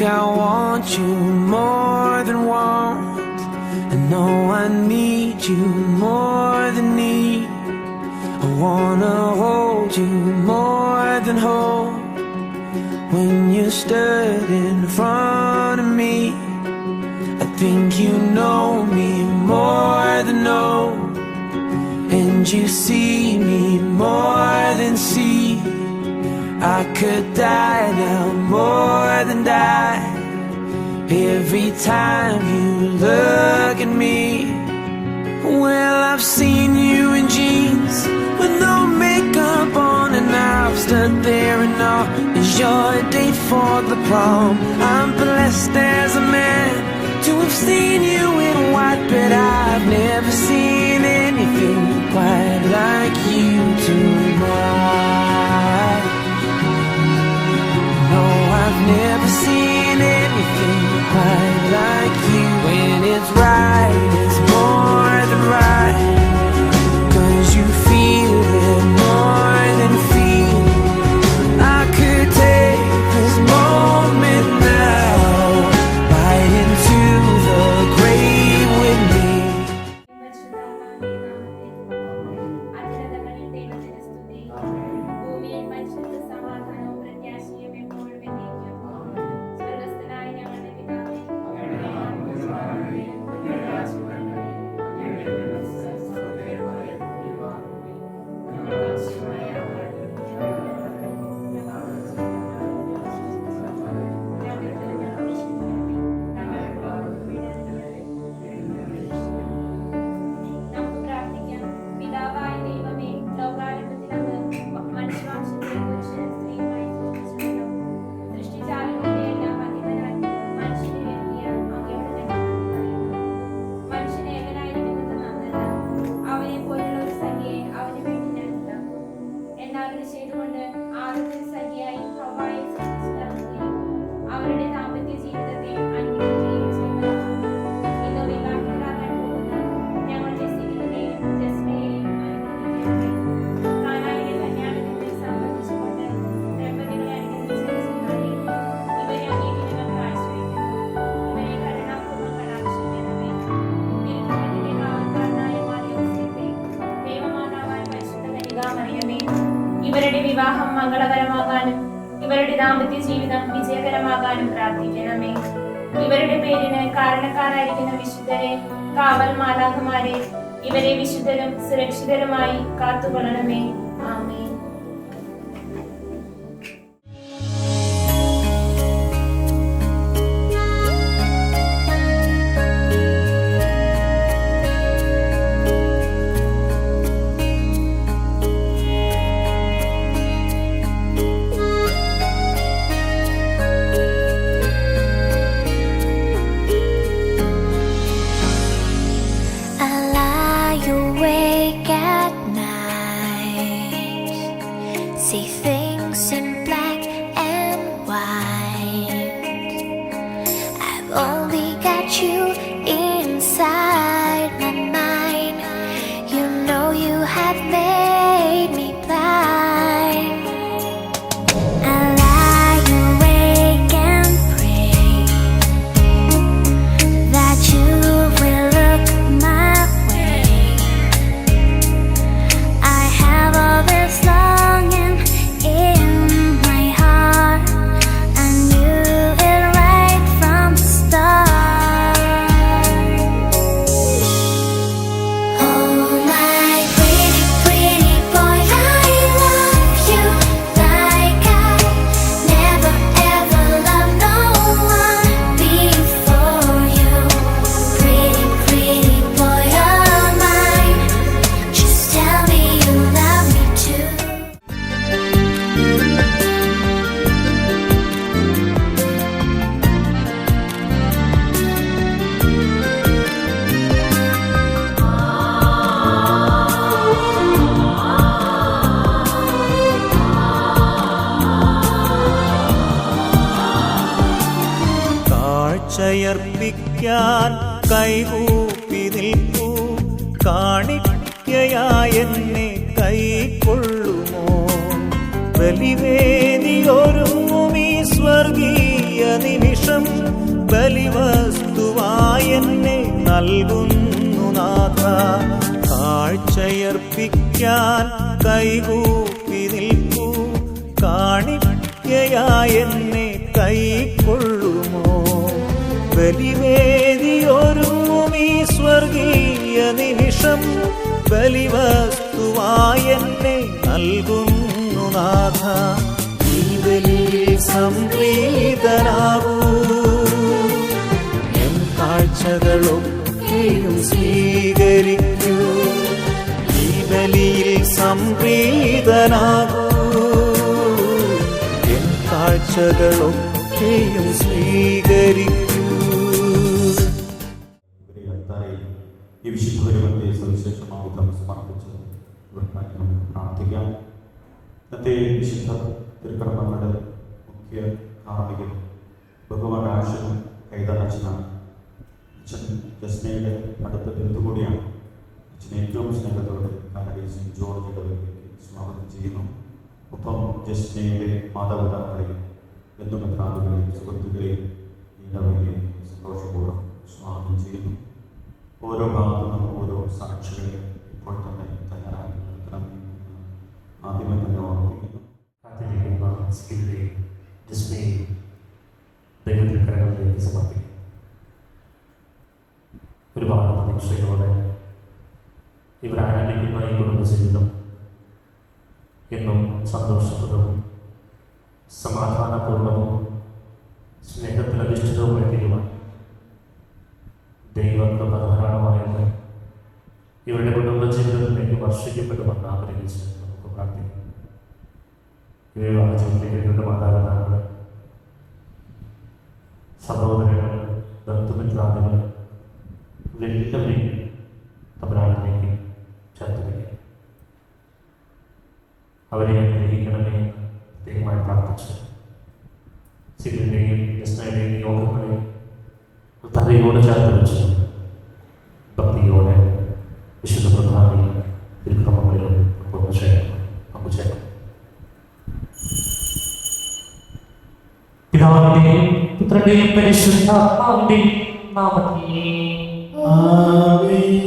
I want you more than want. I know I need you more than need. I wanna hold you more than hold. When you stood in front of me, I think you know me more than know. And you see me more than see. I could die now more than die. Every time you look at me. Well, I've seen you in jeans with no makeup on, and I've stood there and all is your date for the prom. I'm blessed as a man to have seen you in white, but I've never seen anything quite like you tonight. No, I've never seen anything quite like you. When it's right, it's more than right, 'cause you feel it more than feel. I could take this moment now, right into the grave with me. ഇവരുടെ വിവാഹം മംഗളകരമാകാനും ഇവരുടെ ദാമ്പത്യ ജീവിതം വിജയകരമാകാനും പ്രാർത്ഥിക്കണമേ. ഇവരുടെ പേരിന് കാരണക്കാരായിരിക്കുന്ന വിശുദ്ധരെ, കാവൽ മാലാഖമാരെ, ഇവരെ വിശുദ്ധരും സുരക്ഷിതരുമായി കാത്തുകൊള്ളണമേ. ആമേൻ. See things in black and white. I've only got you inside my mind. You know you have made me blind. I lie awake and pray that you will look my way. I have all this longing in my heart. I knew it right from the start. Oh my pretty, pretty boy, I love you like I never ever loved no one before you. Pretty, pretty boy of mine, just tell me you love me too. കാഴ്ചയർപ്പിക്കാൻ കൈകൂപ്പി നിൽക്കൂ, കാണിക്കയായെന്നെ കൈക്കൊള്ളുമോ? ബലിവേദിയൊരുങ്ങുമീ സ്വർഗീയ നിമിഷം ബലിവസ്തുവായെന്നെ നൽകുന്നു നാഥ. കാഴ്ചയർപ്പിക്കാൻ കൈകൂപ്പി നിൽക്കൂ, കാണിക്കയായെന്നെ കൈക്കൊള്ളുമോ? ബലിവേദിയൊരുങ്ങുമീ സ്വർഗീയ നിമിഷം ബലിവസ്തുവായെന്നെ നൽകുന്നു നാഥ. ഈ ബലിയിൽ സംപ്രീതനാകൂ, എൻ കാഴ്ചകളൊക്കെയും സ്വീകരിക്കൂ. ഈ ബലിയിൽ സംപ്രീതനാകൂ, എൻ കാഴ്ചകളൊക്കെയും സ്വീകരിക്കൂ. ഈ വിശുദ്ധ സവിശേഷമാവുന്ന സമർപ്പിച്ച് പ്രാർത്ഥിക്കാം. ഇന്നത്തെ വിശുദ്ധ തിരുക്കർമ്മങ്ങളുടെ മുഖ്യ കാർമ്മികൻ ബഹുമാൻ ആശനും കൈതാനച്ഛനാണ്. അച്ഛൻ ജസ്നയുടെ അടുത്ത ബന്ധുകൂടിയാണ്. അച്ഛനെ ഏറ്റവും സ്നേഹത്തോടെ കാനഡയിൽ സെന്റ് ജോർജ് ഇടവകയിലേക്ക് സ്വാഗതം ചെയ്യുന്നു. ഒപ്പം ജസ്നയുടെ മാതാപിതാക്കളെയും ബന്ധുമിത്രാദികളെയും സുഹൃത്തുക്കളെയും ഈ ഇടവകയിലേക്ക് സന്തോഷപൂർവ്വം സ്വാഗതം ചെയ്യുന്നു. ഓരോ ഭാഗത്തും ഓരോ സാക്ഷികളെയും ഇപ്പോൾ തന്നെ തയ്യാറാക്കി നിർത്തണം ആദ്യമേ തന്നെ ഓർമ്മിപ്പിക്കുന്നു. ദൈവത്തിൽ കരങ്ങളിലേക്ക് സമർപ്പിക്കും. ഒരുപാട് പ്രതീക്ഷയോടെ ഇവർ ആരംഭിക്കുന്ന ഈ കുടുംബജീവിതം എന്നും സന്തോഷപ്രദവും സമാധാനപൂർണവും സ്നേഹത്തിലധിഷ്ഠിതവുമായി തീരുവാൻ ദൈവകൃപ ധാരാളമായെന്ന് ഇവരുടെ കുടുംബജീവിതത്തിലേക്ക് വർഷിക്കപ്പെടുമെന്ന് ആഗ്രഹിച്ച് നമുക്ക് പ്രാർത്ഥിക്കാം. ഈ വിവാഹ ജീവിതത്തിലേക്ക് ഇവരുടെ മാതാപിതാക്കൾ, സഹോദരങ്ങൾ, ബന്ധുമിത്രാദികൾ എല്ലാവരെയും തമ്പുരാനിലേക്ക് ചേർത്ത് വയ്ക്കും. അവരെ അനുഗ്രഹിക്കണമേ എന്ന് പ്രത്യേകമായി പ്രാർത്ഥിച്ചു. സിബിന്റെയും ജസ്നയുടെയും യോഗങ്ങളെ തലയോട് ചേർത്ത് വെച്ച് ഭക്തിയോടെ വിശുദ്ധ പ്രധാന തിരുക്രമങ്ങളിലും പങ്കുചേർന്നു. പിതാവിന്റെയും പുത്രന്റെയും പരിശുദ്ധാത്മാവിന്റെയും നാമത്തിൽ ആമേൻ.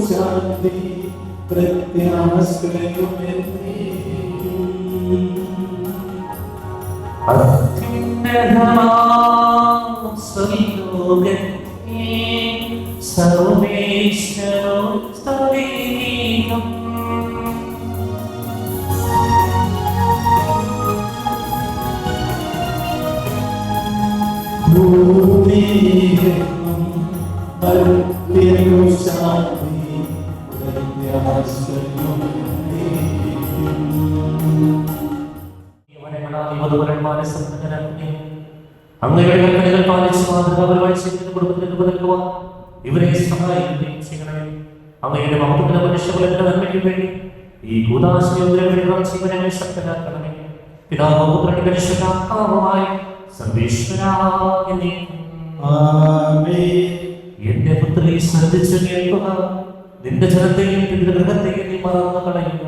ശാന്തി പ്രത്യാശ്രയമെന്നേ. സർവേശ്വരോ സ്തുതിഗീതം. ഭൂമിയെങ്ങും മർത്യനു ശാന്തി പ്രത്യാശ്രയമെന്നേ. വധുവരന്മാരെ സമ്പന്നരാക്കുകയും അങ്ങയുടെ കൽപ്പനകൾ പാലിച്ച് മാതൃകാപരമായി ചെയ്യുന്ന കുടുംബത്തിന് നൽകുവാൻ ഇവരെ സഹായിക്കുകയും ചെയ്യണമേ. അങ്ങയുടെ മഹത്വത്തിന് മനുഷ്യകുലത്തിന്റെ നന്മയ്ക്ക് വേണ്ടി ഈ കൂദാശയോഗ്യങ്ങളെ ജീവനങ്ങളെ ശക്തരാക്കണമേ. പിതാവും പുത്രനും പരിശുദ്ധാത്മാവുമായി സർവേശ്വരായ ആമേൻ. എന്റെ പുത്രി ശ്രദ്ധിച്ചു കേൾക്കുക. നിന്റെ ജനത്തെയും പിതൃഗൃഹത്തെയും നീ മറന്നു കളയുക.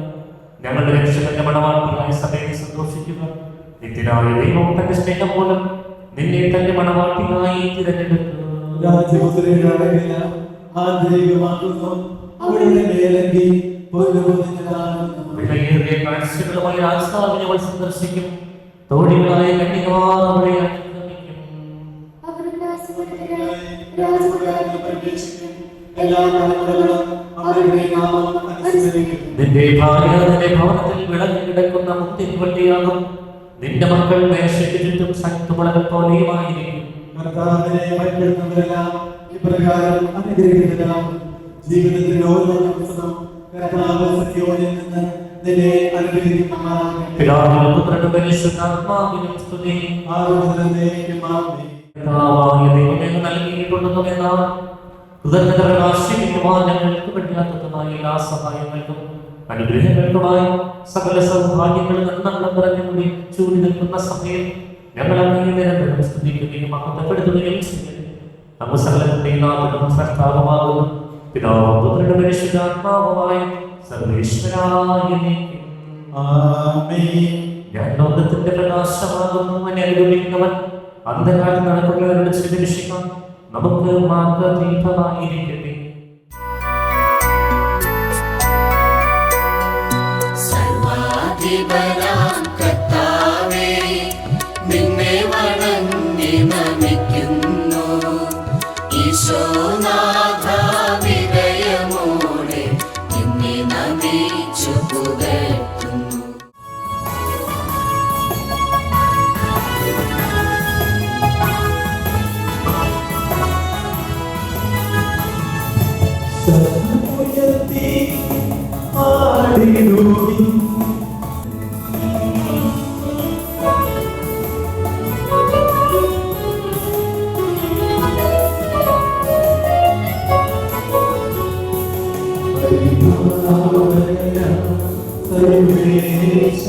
ഞങ്ങളുടെ രക്ഷകന്റെ മണവാട്ടിയായ സഭയെ സന്തോഷിക്കുക. നിത്യനായ ദൈവം തന്റെ സ്നേഹം മൂലം നിന്നെ തന്റെ മണവാട്ടിയായി തിരഞ്ഞെടുക്കുക. രാജപുത്രികളായ ആന്തരികമാക്കുന്നു അവരുടെ മേലങ്കി വിലയേറിയ കാഴ്ചകളുമായി രാജാവിനെ അവൾ സന്ദർശിക്കും. തോഴികളായ കന്യകമാർ അവളെ അനുഗമിക്കും. നിന്റെ ഭാര്യ നിന്റെ ഭവനത്തിൽ വിളഞ്ഞു കിടക്കുന്ന മുത്തിൻവള്ളിയാകും. നിന്റെ മക്കൾ മേശയ്ക്ക് ചുറ്റും ശക്തിമുളകൾ പോലെയുമായിരിക്കും. ജീവിതത്തിന്റെ ഓരോ ദിവസവും കർത്താവ് സത്യോനിൽ നിന്ന് നിന്നെ അനുഗ്രഹിക്കുമാറാകട്ടെ. പിതാവിനും പുത്രനും പരിശുദ്ധാത്മാവിനും സ്തുതി. ആരോഗ്യത്തിലേക്കും ആമേൻ. കർത്താവായ ദൈവമേ, നൽകിയിട്ടുള്ളതുമെന്നാൽ കൃതജ്ഞത പ്രകാശിപ്പിക്കുവാൻ ഞങ്ങൾക്ക് വേണ്ടാത്തതുമായ എല്ലാ സഹായങ്ങൾക്കും അനുഗ്രഹങ്ങൾക്കുമായി സകല സൗഭാഗ്യങ്ങളും നന്മകളും നിറഞ്ഞുകൂടി ചൂടി നിൽക്കുന്ന സമയം ഞങ്ങൾ അങ്ങേ നിരന്തരം സ്തുതിക്കുകയും മഹത്വപ്പെടുത്തുകയും ചെയ്യുന്നു. നമ്മൾ സകലത്തിന്റെയും നാഥനും സൃഷ്ടാവുമാകുന്നു. പിതാവും പുത്രനും പരിശുദ്ധാത്മാവുമായ സർവേശ്വരായ ആമേൻ. ഞാൻ ലോകത്തിന്റെ പ്രകാശമാകുന്നു. എന്നെ അനുഗമിക്കുന്നവൻ അന്ധകാരത്തിൽ നടക്കുന്നവരുടെ ചിന്തിക്കാൻ നമുക്ക് മാർഗദീപമായിരിക്കട്ടെ. സർവാധിപനാം കർത്താവേ, നിന്നെ വണങ്ങി നമിക്കുന്നു. ഈശോനാഥ വിനയമോടെ നിന്നെ നമിച്ചു പുകഴ്ത്തുന്നു. ഉയർത്തി ആടിടുവിൻ. സർവേശ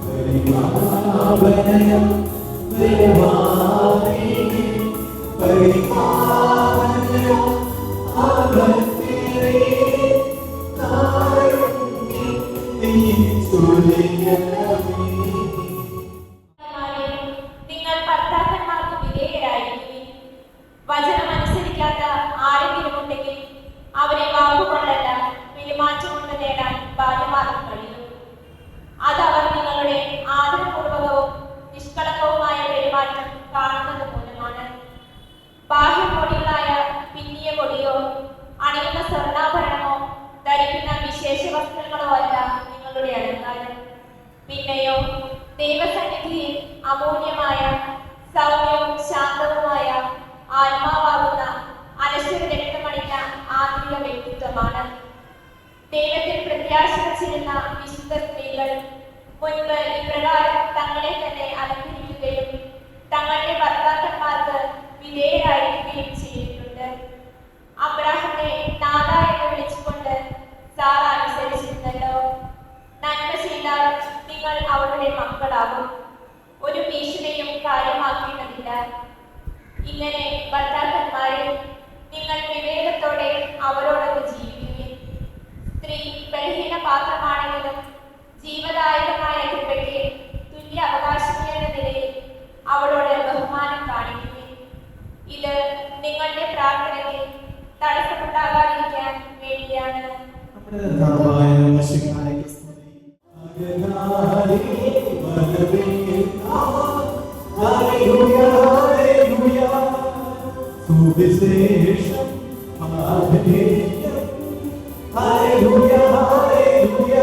പരിപാവനം ദേവാലയ പരിപാവനം ആകത്തിരേ താരങ്ങി നീ സുലിയനമേ. നിങ്ങൾ ഭർത്താക്കന്മാർക്ക് വിധേയരായിരിക്കും. വചനമനുസരിക്കാത്ത ആരെങ്കിലും ഉണ്ടെങ്കിൽ അവരെ വാക്കുകൊണ്ടല്ല പെരുമാറ്റം കൊണ്ട് നേടാൻ ഭാര്യമാർക്ക് കഴിയും. അതവർ നിങ്ങളുടെ ആദരപൂർവകവും നിഷ്കളങ്കവുമായ പെരുമാറ്റം കാണുന്നത് മൂലമാണ്. ബാഹ്യമൊടികളായ പിന്നിയ കൊടിയോ അണിയുന്ന സ്വർണ്ണാഭരണമോ ധരിക്കുന്ന വിശേഷ വസ്ത്രങ്ങളോ അല്ല നിങ്ങളുടെ അലങ്കാരം. പിന്നെയോ ദൈവസന്നിധിയിൽ അമൂല്യമായ സൗമ്യവും ശാന്തവുമായ ആത്മാവാകുന്ന അനശ്വര രക്തമണിഞ്ഞ ആത്മീയ വ്യക്തിത്വമാണ്. ദൈവത്തിൽ പ്രത്യാശ വച്ചിരുന്ന വിശുദ്ധ സ്ത്രീകൾ മുൻപ് ഇപ്രകാരം തങ്ങളെ തന്നെ അലങ്കരിക്കുകയും തങ്ങളുടെ ഭർത്താക്കന്മാർക്ക് വിധേയരായിരിക്കുകയും ചെയ്തിട്ടുണ്ട്. അബ്രാഹത്തെ നാഥ എന്ന് വിളിച്ചുകൊണ്ട് സാറ അനുസരിച്ചിരുന്നല്ലോ. നന്മ ചെയ്താൽ നിങ്ങൾ അവരുടെ മക്കളാകും. ഒരു ഭീഷണിയും കാര്യമാക്കേണ്ടതില്ല. ഇങ്ങനെ ഭർത്താക്കന്മാരെ നിങ്ങൾ വിവേകത്തോടെ അവരോടൊത്ത് ജീവിക്കുകയും സ്ത്രീ ബലഹീന പാത്രമാണെങ്കിലും ജീവദായകമായ കൃപയ്ക്ക് തുല്യ അവകാശിനി എന്ന നിലയിൽ അവളോട് ബഹുമാനം കാണിക്കുകയും ഇത് നിങ്ങളുടെ പ്രാർത്ഥനയ്ക്ക് തടസ്സമുണ്ടാകാതിരിക്കാൻ സുവിശേഷം ആധേയം ഹല്ലേലൂയ ഹല്ലേലൂയ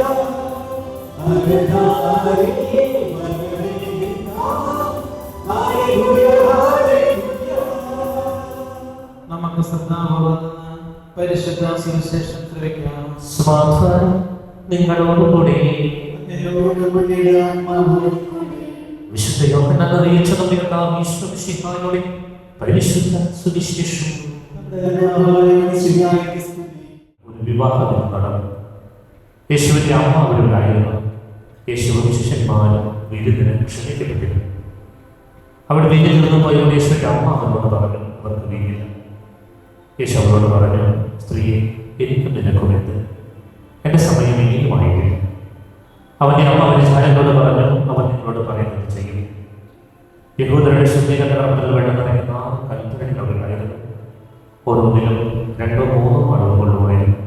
ഹല്ലേലൂയ നമുക്ക് ശ്രദ്ധാപൂർവ്വം പരിശുദ്ധ സുവിശേഷം ശ്രവിക്കാം. സമാധാനം നിങ്ങളോടുകൂടി. വിശുദ്ധ യോഹന്നാൻ അറിയിച്ച നമ്മുടെ കർത്താവ് യേശു മിശിഹായുടെ പരിശുദ്ധ സുവിശേഷം. ഒരു വിവാഹം നടന്നു. യേശുവിന്റെ അമ്മ അവരുണ്ടായിരുന്നു. യേശുവും ശിഷ്യന്മാരും വിരുന്നിന് ക്ഷണിക്കപ്പെട്ടിരുന്നു. അവിടെ വീട്ടിൽ നിന്ന് പോയപ്പോൾ യേശുവിന്റെ അമ്മ അവരോട് പറഞ്ഞു, അവർക്ക് വീട്ടില്ല. യേശു അവരോട് പറഞ്ഞു, സ്ത്രീയെ, എനിക്കും നിനക്കും എന്ത്? എൻ്റെ സമയം ഇനിയുമായിട്ടില്ല. അവൻ്റെ അമ്മ അവൻ്റെ ചാരങ്ങളോട് പറഞ്ഞു, അവൻ നിങ്ങളോട് പറയുന്നത് ചെയ്യും. യഹൂദരുടെ ശുദ്ധീകരണ കർമ്മത്തിൽ വെള്ളം നിറയ്ക്കുന്ന 6 കൽപ്പനകളുണ്ടായിരുന്നു. ഓരോന്നിലും 2 3 അളവ് കൊള്ളുമായിരുന്നു.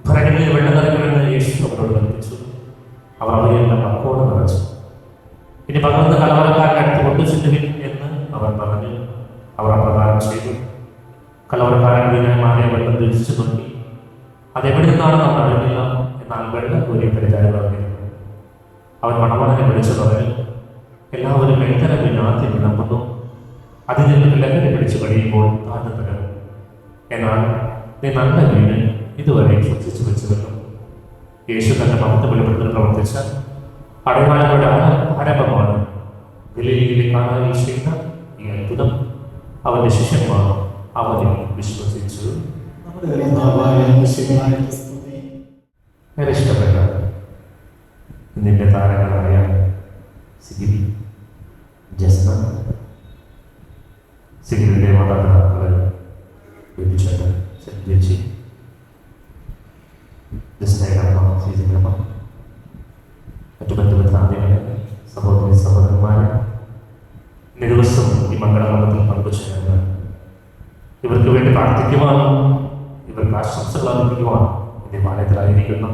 ഭരണിയിൽ വെള്ളം നിറയ്ക്കണമെന്ന് യേശു അവരോട് കൽപ്പിച്ചു. അവർ അവയെല്ലാം അക്കോട് നിറച്ചു. ഇനി പകർന്ന് കലവറക്കാരൻ്റെ അടുത്ത് കൊണ്ടുചെല്ലുവിൻ എന്ന് അവൻ പറഞ്ഞു. അവർ അപ്രകാരം ചെയ്തു. കലവറക്കാരൻ വീരന്മാരെ വെള്ളം തിരിച്ചു നോക്കി. അതെവിടെ നിന്നാണെന്ന് അവൻ അറിഞ്ഞില്ല. എന്നാൽ വെള്ളം കോരി പരിചാരം പറഞ്ഞിരുന്നു. അവൻ മണമണനെ വിളിച്ചു പറഞ്ഞു, എല്ലാവരും എഴുത്തര ആദ്യം വിളമ്പുന്നു. അതിൽ നിന്ന് ലഹരി പിടിച്ചു കഴിയുമ്പോൾ താഴ്ന്നു തകരും. എന്നാൽ നീ നല്ല വീട് ഇതുവരെ സൂക്ഷിച്ചു വെച്ചുവല്ലോ. യേശു തന്റെ മഹത്വ വെളിപ്പെടുത്തൽ പ്രവർത്തിച്ച അടയാളങ്ങളുടെ ആരംഭമാണ്. ഗലീലയിലെ കാനായിൽ ചെയ്ത ഈ അത്ഭുതം അവന്റെ ശിഷ്യന്മാർ അവനെ വിശ്വസിച്ചു. ഏറെ ഇഷ്ടപ്പെട്ട നിന്റെ താരങ്ങളായ സിഗിരി, ജസ്ന, സിഗിരിന്റെ മാതാപിതാക്കളെ ബിജുചേട്ടൻ, ചേച്ചി, ജസ്നയുടെ അമ്മ, സീജിന്റെ അമ്മ, മറ്റു ബന്ധുമിത്രാദികളെ, സഹോദരി സഹോദരന്മാരെ, ഇന്ന് ദിവസം ഈ മംഗളമണ്ഡലത്തിൽ പങ്കുചേർന്ന് ഇവർക്ക് വേണ്ടി പ്രാർത്ഥിക്കുവാനും ഇവർക്ക് ആശംസകൾ അറിയിക്കുവാനും ഈ ദേവാലയത്തിലായിരിക്കുന്ന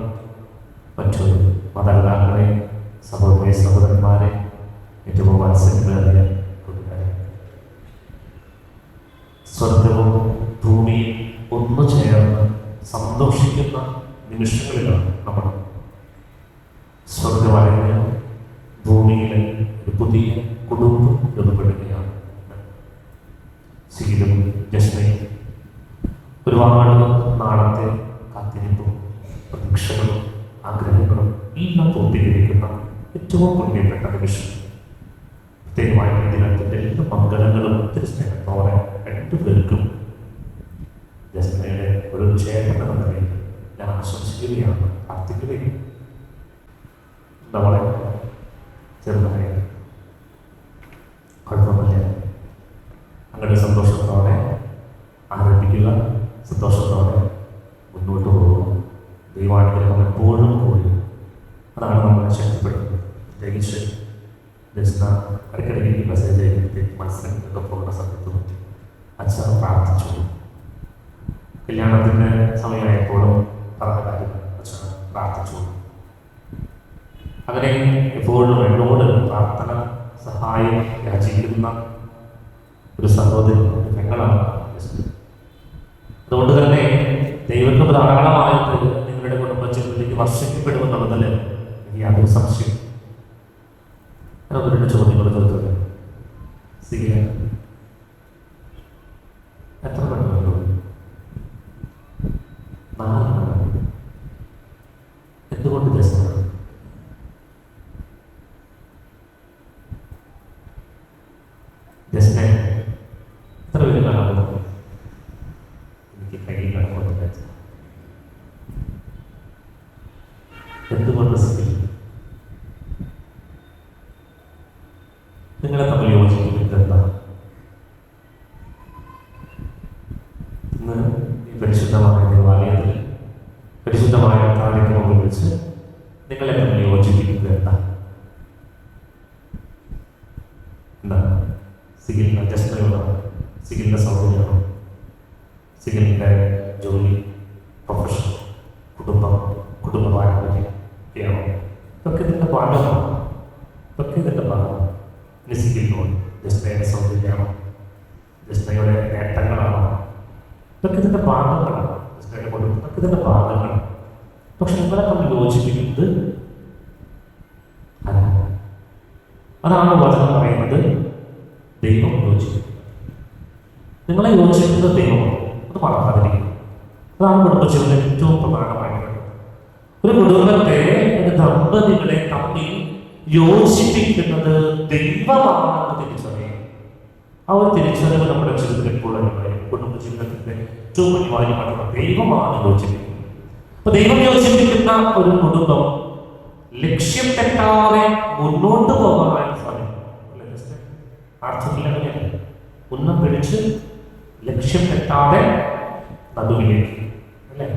മറ്റു മാതാപിതാക്കളെ, സഹോദരി സഹോദരന്മാരെ, ഏറ്റവും വാത്സല്യമേറിയ കൂട്ടുകാരെ, സ്വർഗവും ഭൂമിയും ഒന്നു ചേർന്ന് സന്തോഷിക്കുന്ന നിമിഷങ്ങളിലാണ് നമ്മൾ. സ്വർഗവായ ഭൂമിയിലെ ഒരു പുതിയ കുടുംബം രൂപപ്പെടുകയാണ്. സീലും ജസ്നയും ഒരുപാട് നാളത്തെ കാത്തിരിപ്പും പ്രതീക്ഷകളും ആഗ്രഹങ്ങളും എല്ലാം പൂർത്തീകരിക്കുന്ന ഏറ്റവും പുണ്യപ്പെട്ട നിമിഷം. പ്രത്യേകമായ ദിനത്തിൻ്റെ എല്ലാ മംഗളങ്ങളും ഒത്തിരി സ്നേഹത്തോടെ 2 പേർക്കും ജസ്നയുടെ ഒരു ചേട്ടൻ എന്ന നിലയിൽ ഞാൻ ആശംസിക്കുകയാണ്, പ്രാർത്ഥിക്കുകയും. നമ്മളെ ചെറുതായി കുഴപ്പമില്ല, അങ്ങനെ സന്തോഷത്തോടെ ആരംഭിക്കുക, സന്തോഷത്തോടെ മുന്നോട്ട് പോകുക. ദൈവാനുഗ്രഹം എപ്പോഴും കൂടി അതാണ് നമ്മളെ ശക്തിപ്പെടുന്നത്. പ്രത്യേകിച്ച് ജസ്ന ഇടയ്ക്കിടയ്ക്ക് മെസ്സേജ് ചെയ്തിട്ട് മനസ്സിലൊക്കെ പോകുന്ന സമയത്ത് അച്ഛൻ പ്രാർത്ഥിച്ചു. കല്യാണത്തിൻ്റെ സമയമായപ്പോഴും പറഞ്ഞ കാര്യം അച്ഛൻ പ്രാർത്ഥിച്ചു. അങ്ങനെ എപ്പോഴും എന്നോട് പ്രാർത്ഥന സഹായം യാചിക്കുന്ന ഒരു സഹോദരി, ഒരു പെങ്ങളാണ്. അതുകൊണ്ട് തന്നെ ദൈവത്തിന് ധാരാളമായിട്ട് നിങ്ങളുടെ കുടുംബജീവിതത്തിലേക്ക് വർഷിക്കപ്പെടുമെന്നുള്ളതല്ലേ എനിക്ക് യാതൊരു സംശയം. ഞാൻ 1-2 ചോദ്യങ്ങൾ ചോദിച്ചത്. സിഗിയ എത്ര പെണ്ണുണ്ടോ? 4. എന്തുകൊണ്ട് ജസ്ന? ജസ്ന എത്ര പേര് കാണാമോ? എനിക്ക് കയ്യിൽ കണക്കൊന്നും വെച്ച എന്തുകൊണ്ട് സിഗിയ? നിങ്ങളെ തമ്മിൽ യോജിക്കുന്നത് എന്താ? ഇന്ന് ഈ പരിശുദ്ധമായ ദേവാലയത്തിൽ പരിശുദ്ധമായ കാര്യക്രമങ്ങൾ വെച്ച് നിങ്ങളെ തമ്മിൽ യോജിപ്പിക്കുന്നത് എന്താ? എന്താ? സിഗിലിൻ്റെ ജസ്നയോടോ, സിഗിലിൻ്റെ സൗകര്യമാണോ, സിഗിലിൻ്റെ ജോലി, പ്രൊഫഷൻ, കുടുംബം, ഇതൊക്കെ ഇതിൻ്റെ ഭാഗങ്ങളാണ്. ഇതൊക്കെ ഇതിൻ്റെ ഭാഗങ്ങളാണ്. പക്ഷെ നിങ്ങളെ തമ്മിൽ യോജിപ്പിക്കുന്നത് അതാണ് വചനം പറയുന്നത്. ദൈവം യോജിപ്പിക്കും. നിങ്ങളെ യോജിക്കുന്നത് ദൈവമാണ്. അത് മറക്കാതിരിക്കും. അതാണ് കുടുംബജീവിതം ഏറ്റവും പ്രധാനമായിട്ടുള്ളത്. ഒരു കുടുംബത്തെ, ഒരു ദമ്പതികളെ തമ്മിൽ യോജിപ്പിക്കുന്നത് ദൈവമാണെന്ന് തിരിച്ചറിയും. ആ ഒരു തിരിച്ചറിവ് നമ്മുടെ ജീവിതത്തിൽ എപ്പോഴും കുടുംബജീവിതത്തിന്റെ ഏറ്റവും അനിവാര്യമായിട്ടുള്ള ദൈവമാണ് യോജിപ്പിക്കുന്നത്. അപ്പൊ ദൈവം യോജിപ്പിക്കുന്ന ഒരു കുടുംബം ലക്ഷ്യം തെറ്റാതെ മുന്നോട്ട് പോകാൻ സാധിക്കും. അർത്ഥത്തിലങ്ങനെ ഉന്നം പിടിച്ച് ലക്ഷ്യം തെറ്റാതെ നടുവിലേക്ക്, അല്ലേ?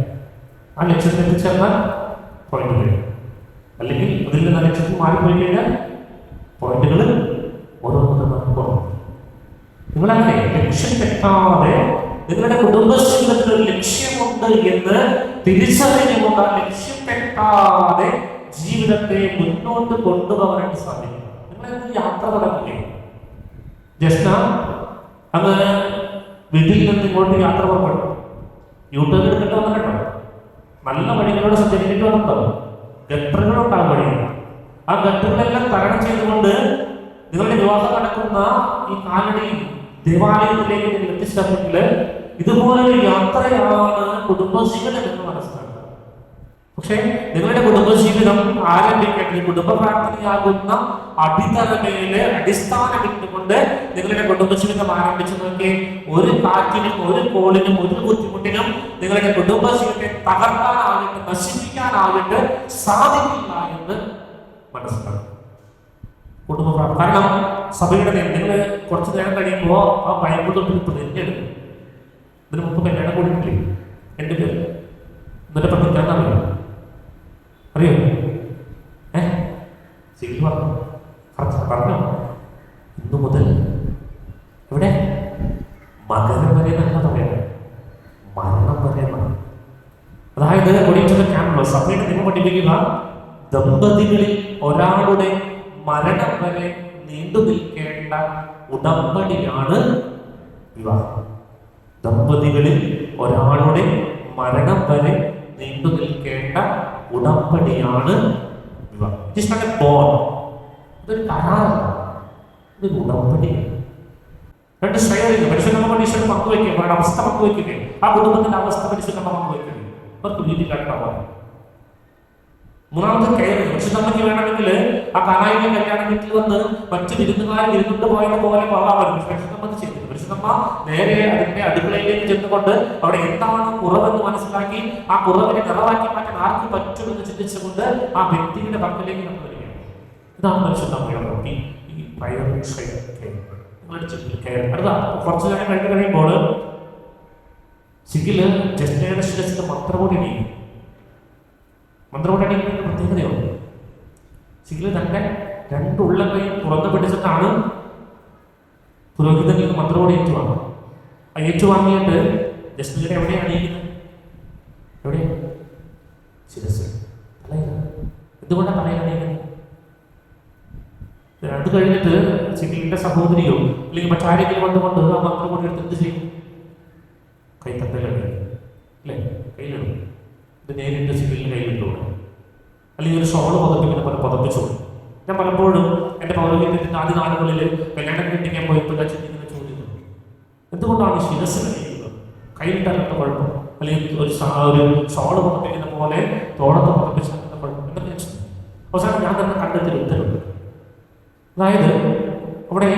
ആ ലക്ഷ്യത്തിൽ എത്തിച്ചേർന്നാൽ പോയിന്റ് വരും. അല്ലെങ്കിൽ അതിൽ നിന്ന് ലക്ഷ്യത്തിൽ മാറിപ്പോയി കഴിഞ്ഞാൽ പോയിന്റുകൾ ഓരോന്നും കുറവും. നിങ്ങളങ്ങനെ ലക്ഷ്യം തെറ്റാതെ നിങ്ങളുടെ കുടുംബജീവിതത്തിൽ ഒരു ലക്ഷ്യമുണ്ട് എന്ന് തിരിച്ചറിഞ്ഞുകൊണ്ട് ആ ലക്ഷ്യം തെറ്റാതെ ജീവിതത്തെ മുന്നോട്ട് കൊണ്ടുപോകാനായിട്ട് സാധിക്കും. നിങ്ങളെ യാത്ര തുടങ്ങുകയും ജസ്റ്റ് അങ്ങ് വീട്ടിൽ നിന്ന് ഇങ്ങോട്ട് യാത്ര പുറപ്പെടും. യൂട്യൂബ് എടുത്തിട്ട് വന്നു കേട്ടോ. നല്ല വഴികളോട് സഞ്ചരിച്ചിട്ട് വന്നിട്ടുണ്ടാവും. ഗട്ടറുകളുണ്ടാകും വഴികൾ. ആ ഗട്ടറുകളെല്ലാം തരണം ചെയ്തുകൊണ്ട് നിങ്ങളുടെ വിവാഹം നടക്കുന്ന ഈ കാലടി ദേവാലയത്തിലേക്ക് നിങ്ങൾ എത്തിച്ചേർന്നെങ്കിൽ ഇതുപോലൊരു യാത്രയാണ് കുടുംബജീവിതം എന്ന് മനസ്സിലാക്കുക. പക്ഷേ നിങ്ങളുടെ കുടുംബജീവിതം ആരംഭിക്കേണ്ടത് കുടുംബ പ്രാർത്ഥനയാകുന്ന അടിത്തറമേല് അടിസ്ഥാനമിട്ടുകൊണ്ട് നിങ്ങളുടെ കുടുംബജീവിതം ആരംഭിച്ചു നോക്കി. ഒരു കാറ്റിനും ഒരു കോളിനും ഒരു ബുദ്ധിമുട്ടിനും നിങ്ങളുടെ കുടുംബജീവിതത്തെ തകർക്കാനായിട്ട് നശിപ്പിക്കാനായിട്ട് സാധിക്കില്ല എന്ന് മനസ്സിലാക്കും. കുടുംബ പ്രാർത്ഥന കാരണം സഭയുടെ നിങ്ങൾ കുറച്ചു നേരം കഴിയുമ്പോൾ ആ ബൈബിൾ തൊട്ട് പ്രതിജ്ഞയെടുക്കും. ഇതിന് മുമ്പ് കല്യാണം കൂടിയിട്ടില്ലേ? എൻ്റെ പേര് എന്നിട്ട് പ്രതിജ്ഞ അറിയോ? ശരി പറഞ്ഞോ. ഇന്നു മുതൽ എവിടെ മകരം വരെ നല്ല പറയാം, മരണം വരെ മരണം. അതായത് ക്യാമ്പ് സഭയുടെ നിയമം പഠിപ്പിക്കുക, ദമ്പതികളിൽ ഒരാളുടെ മരണം വരെ നീണ്ടു നിൽക്കേണ്ട ഉടമ്പടിയാണ് വിവാഹം. ദമ്പതികളിൽ ഒരാളുടെ മരണം വരെ നീണ്ടു നിൽക്കേണ്ട ഉടമ്പടിയാണ് വിവാഹം. ഇതൊരു കരാറല്ല, ഇതൊരു ഉടമ്പടിയാണ്. രണ്ട് ഷെയറിങ് പരിശുദ്ധ മനുഷ്യൻ പങ്കുവയ്ക്കുക, അവരുടെ അവസ്ഥ പങ്കുവയ്ക്കുക, ആ കുടുംബത്തിന്റെ അവസ്ഥ പരിശുദ്ധ പങ്കുവയ്ക്കുക. അവർക്ക് വീട്ടിലായിട്ടാവാം. മൂന്നാമത്തെ കെയറിങ്. പരിശുദ്ധമ്മയ്ക്ക് വേണമെങ്കിൽ ആ കാനായിലെ കല്യാണ വീട്ടിൽ വന്ന് മറ്റു വിരുന്നുകാരൻ ഇരുന്നുകൊണ്ട് പോയത് പോലെ പോകാമായിരുന്നു. പരിശുദ്ധമ്മ ചെയ്തത്. പരിശുദ്ധമ്മ നേരെ അതിന്റെ അടുക്കളയിലേക്ക് ചെന്നുകൊണ്ട് അവിടെ എന്താണ് കുറവെന്ന് മനസ്സിലാക്കി ആ കുറവിനെ നിറവാക്കി മാറ്റാൻ ആർക്ക് പറ്റുമെന്ന് ചിന്തിച്ചുകൊണ്ട് ആ വ്യക്തിയുടെ പക്കലേക്ക് നമ്മൾ വരികയാണ്. ഇതാണ് പരിശുദ്ധമ്മയുടെ ഈ പ്രൈവറ്റ് കെയർ. അടുത്ത കുറച്ചു നേരം കഴിഞ്ഞ് കഴിയുമ്പോൾ സിഗില് ജസ്റ്റിനയുടെ ശിരസിന്റെ മന്ത്രകോടി അണിയും. മന്ത്രകോടി അണിയുന്ന പ്രത്യേകതയുണ്ട്. സിഗില് തന്റെ രണ്ട് ഉള്ള കൈ തുറന്നു പിടിച്ചിട്ടാണ് പുരോഹിതനിൽ നിന്ന് മന്ത്രകോടി ഏറ്റുവാങ്ങുന്നത്. ആ ഏറ്റുവാങ്ങിയിട്ട് ജസ്റ്റിനയുടെ എവിടെയാണ് അണിയിക്കുന്നത്? എവിടെ? ശിരസ്, തലയിൽ. എന്തുകൊണ്ടാണ് തലയിൽ അണിയുന്നത്? അത് കഴിഞ്ഞിട്ട് സിഗിലിന്റെ സഹോദരിയോ അല്ലെങ്കിൽ മറ്റാരെങ്കിലും വന്നുകൊണ്ട് ആ മന്ത്രകോടി എടുത്ത് എന്ത് ചെയ്യും? കൈത്തട്ടലാണ്, അല്ലേ? കയ്യിലിടും. ഇത് നേരിട്ട് സിഗിലിന്റെ കയ്യിലിട്ടോളൂ. അല്ലെങ്കിൽ ഒരു ഷോള് പതപ്പിക്കുന്ന പോലെ പതപ്പിച്ചോളൂ. ഞാൻ പലപ്പോഴും എൻ്റെ പൗരോഹിത്യത്തിൻ്റെ ആദ്യ നാളുകളിൽ കല്യാണം കെട്ടിക്കാൻ പോയപ്പോൾ ചിന്തിക്കുന്ന ചോദ്യം, എന്തുകൊണ്ടാണ് ശിരസ് കഴിയുന്നത്? കയ്യിലിട്ടാലുള്ള കുഴപ്പം, അല്ലെങ്കിൽ ഒരു ഷോള് പതപ്പിക്കുന്ന പോലെ തോളത്ത് പതപ്പിച്ചാൽ കുഴപ്പം എന്നൊക്കെ ഞാൻ ചിന്തിച്ചു. അവസാനം ഞാൻ തന്നെ കണ്ടെത്തിയ ഉത്തരവുണ്ട്. അതായത് അവിടെ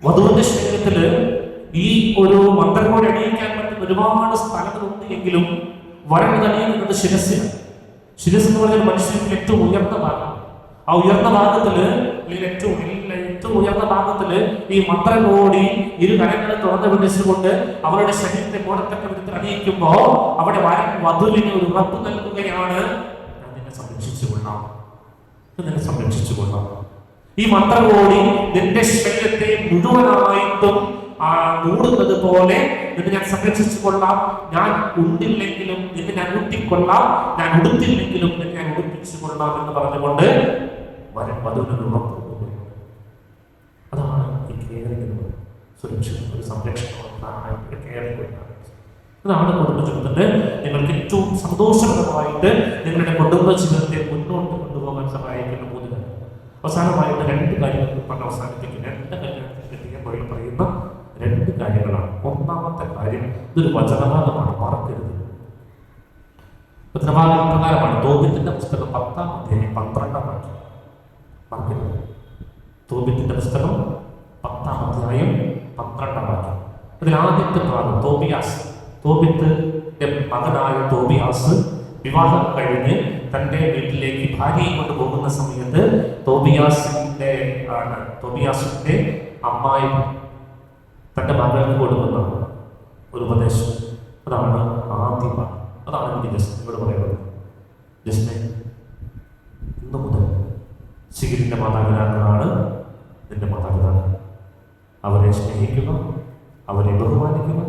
വധുവിന്റെ ശരീരത്തിൽ ഈ ഒരു മന്ത്രകോടി അണിയിക്കാൻ പറ്റുന്ന ഒരുപാട് സ്ഥലങ്ങളുണ്ട് എങ്കിലും വരൻ അണിയുന്നത് ശിരസിലാണ്. ശിരസ് എന്ന് പറഞ്ഞാൽ മനുഷ്യന്റെ ഏറ്റവും ഉയർന്ന ഭാഗം. ആ ഉയർന്ന ഭാഗത്തില് അല്ലെങ്കിൽ ഏറ്റവും ഉയർന്ന ഭാഗത്തില് ഈ മന്ത്രകോടി ഇരു കരങ്ങളും തുറന്നു പിടിച്ചുകൊണ്ട് അവരുടെ ശരീരത്തെ കൂടത്തക്ക വിധത്തിൽ അണിയിക്കുമ്പോ അവിടെ വരൻ വധുവിന് ഒരു ഉറപ്പ് നൽകുകയാണ്, ഞാൻ നിന്നെ സംരക്ഷിച്ചുകൊള്ളാം, നിന്നെ സംരക്ഷിച്ചുകൊള്ളാം. ഈ മന്ത്രകോടി നിന്റെ ശരീരത്തെ മുഴുവനായിട്ടും മൂടുന്നത് പോലെ നിന്നെ ഞാൻ സംരക്ഷിച്ചു കൊള്ളാം. ഞാൻ ഉണ്ടില്ലെങ്കിലും നിന്നെ ഞാൻ ഊട്ടിക്കൊള്ളാം, ഞാൻ ഉടുത്തില്ലെങ്കിലും നിന്നെ ഞാൻ ഉടുപ്പിച്ചു കൊള്ളാം എന്ന് പറഞ്ഞുകൊണ്ട് വധുവിന് ഉറപ്പ്. അതാണ് ഈ കെയറിംഗ്. സുരക്ഷിത ഒരു സംരക്ഷണമായിട്ട് കയറി കൊടുക്കണം. അതാണ് കുടുംബജീവിതത്തിന്റെ നിങ്ങൾക്ക് ഏറ്റവും സന്തോഷകരമായിട്ട് നിങ്ങളുടെ കുടുംബ ജീവിതത്തെ മുന്നോട്ട് കൊണ്ടുപോകാൻ സഹായിക്കുന്ന 3 കാര്യം. അവസാനമായിട്ട് 2 കാര്യങ്ങൾ പറഞ്ഞ് അവസാനിപ്പിക്കും. 2 കല്യാണത്തിന് ചെയ്യുമ്പോൾ പറയുന്ന 2 കാര്യങ്ങളാണ്. ഒന്നാമത്തെ കാര്യം, ഇതൊരു വചനഭാഗമാണ്, മറക്കരുത്. വചനഭാഗം പ്രകാരമാണ് തോബിത്തിന്റെ പുസ്തകം 10-ാം അധ്യായം 12-ാം വാക്യം. മറക്കരുത്. തോബിത്തിന്റെ പുസ്തകം 10-ാം അധ്യായം 12-ാം വാക്യം. അതിൽ ആദ്യത്തെ ഭാഗം തോബിത്തിന്റെ മകനായ തോബിയാസ് വിവാഹം കഴിഞ്ഞ് തൻ്റെ വീട്ടിലേക്ക് ഭാര്യയെ കൊണ്ട് പോകുന്ന സമയത്ത് തോബിയാസിന്റെ അമ്മായി തൻ്റെ മകൾക്ക് കൊടുക്കുന്ന ഒരു ഉപദേശം, അതാണ് ആദ്യം. അതാണ് എനിക്ക് ജസ്റ്റിനോട് പറയുന്നത്. ജസ്റ്റിനെ, ഇന്നു മുതൽ സിഗിലിന്റെ മാതാപിതാക്കളാണ് നിന്റെ മാതാപിതാക്കൾ. അവരെ സ്നേഹിക്കുക, അവരെ ബഹുമാനിക്കുക,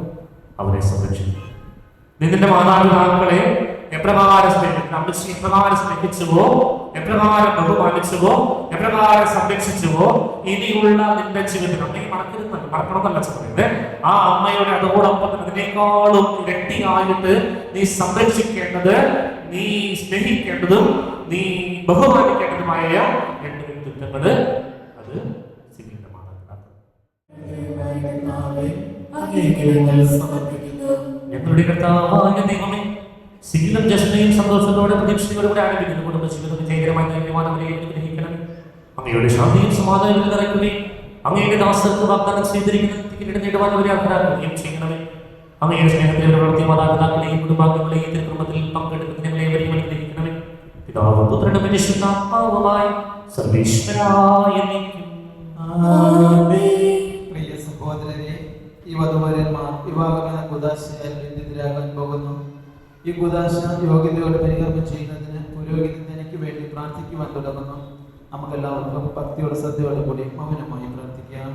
അവരെ സംരക്ഷിക്കുക. നീ നിന്റെ മാതാപിതാക്കളെ എപ്രകാരം സ്നേഹിച്ചുവോ, എപ്രകാരം ബഹുമാനിച്ചുവോ, എപ്രകാരം സംരക്ഷിച്ചുവോ, ഇനിയുള്ള നിന്റെ ജീവിതത്തിൽ അമ്മയെ മറക്കണമെന്നല്ല പറയുന്നത്. ആ അമ്മയുടെ അതോടൊപ്പം അതിനേക്കാളും ഇരട്ടിയായിട്ട് നീ സംരക്ഷിക്കേണ്ടത്, നീ സ്നേഹിക്കേണ്ടതും നീ ബഹുമാനിക്കേണ്ടതുമായ 2 വ്യക്തിത്വങ്ങൾ, അത് സിഗിലിന്റെ മാതാപിതാക്കൾ. ഞങ്ങളുടെ കർത്താവായ ദൈവമേ, സിഗിലും ജസ്നയും സന്തോഷത്തോടെ പ്രതീക്ഷയോടെ ആരംഭിക്കുന്ന കുടുംബജീവിതം വിജയകരമായി ഗ്രഹിക്കണം. അങ്ങയുടെ ശാന്തിയും സമാധാനവും നിറയ്ക്കുകയും അങ്ങയുടെ ദാസർക്ക് വാഗ്ദാനം ചെയ്തിരിക്കുന്ന നേടുവാൻ അവരെ അർഹരാക്കുകയും ചെയ്യണമേ. അങ്ങയുടെ സ്നേഹത്തിൽ വളർത്തിയ മാതാപിതാക്കളെയും കുടുംബാംഗങ്ങളെയും തിരുക്കുടുംബത്തിൽ പങ്കെടുക്കുന്നതിനെ അനുഗ്രഹിക്കണമേ. പിതാവും പുത്രനും പരിശുദ്ധാത്മാവുമായി സർവേശ്വരായ പ്രിയ സഹോദരരെ, ഈ വധുവരന്മാർ വിവാഹമെന്ന കുദാശയാൽ ബന്ധിതരാകാൻ പോകുന്നു. ഈ കുദാശ യോഗ്യതയോടെ പരികർമ്മം ചെയ്യുന്നതിന് പുരോഹിതൻ തനിക്ക് വേണ്ടി പ്രാർത്ഥിക്കുവാൻ തുടങ്ങുന്നു. നമുക്കെല്ലാവർക്കും ഭക്തിയോടെ ശ്രദ്ധയോടെ കൂടി മൗനമായി പ്രാർത്ഥിക്കാം.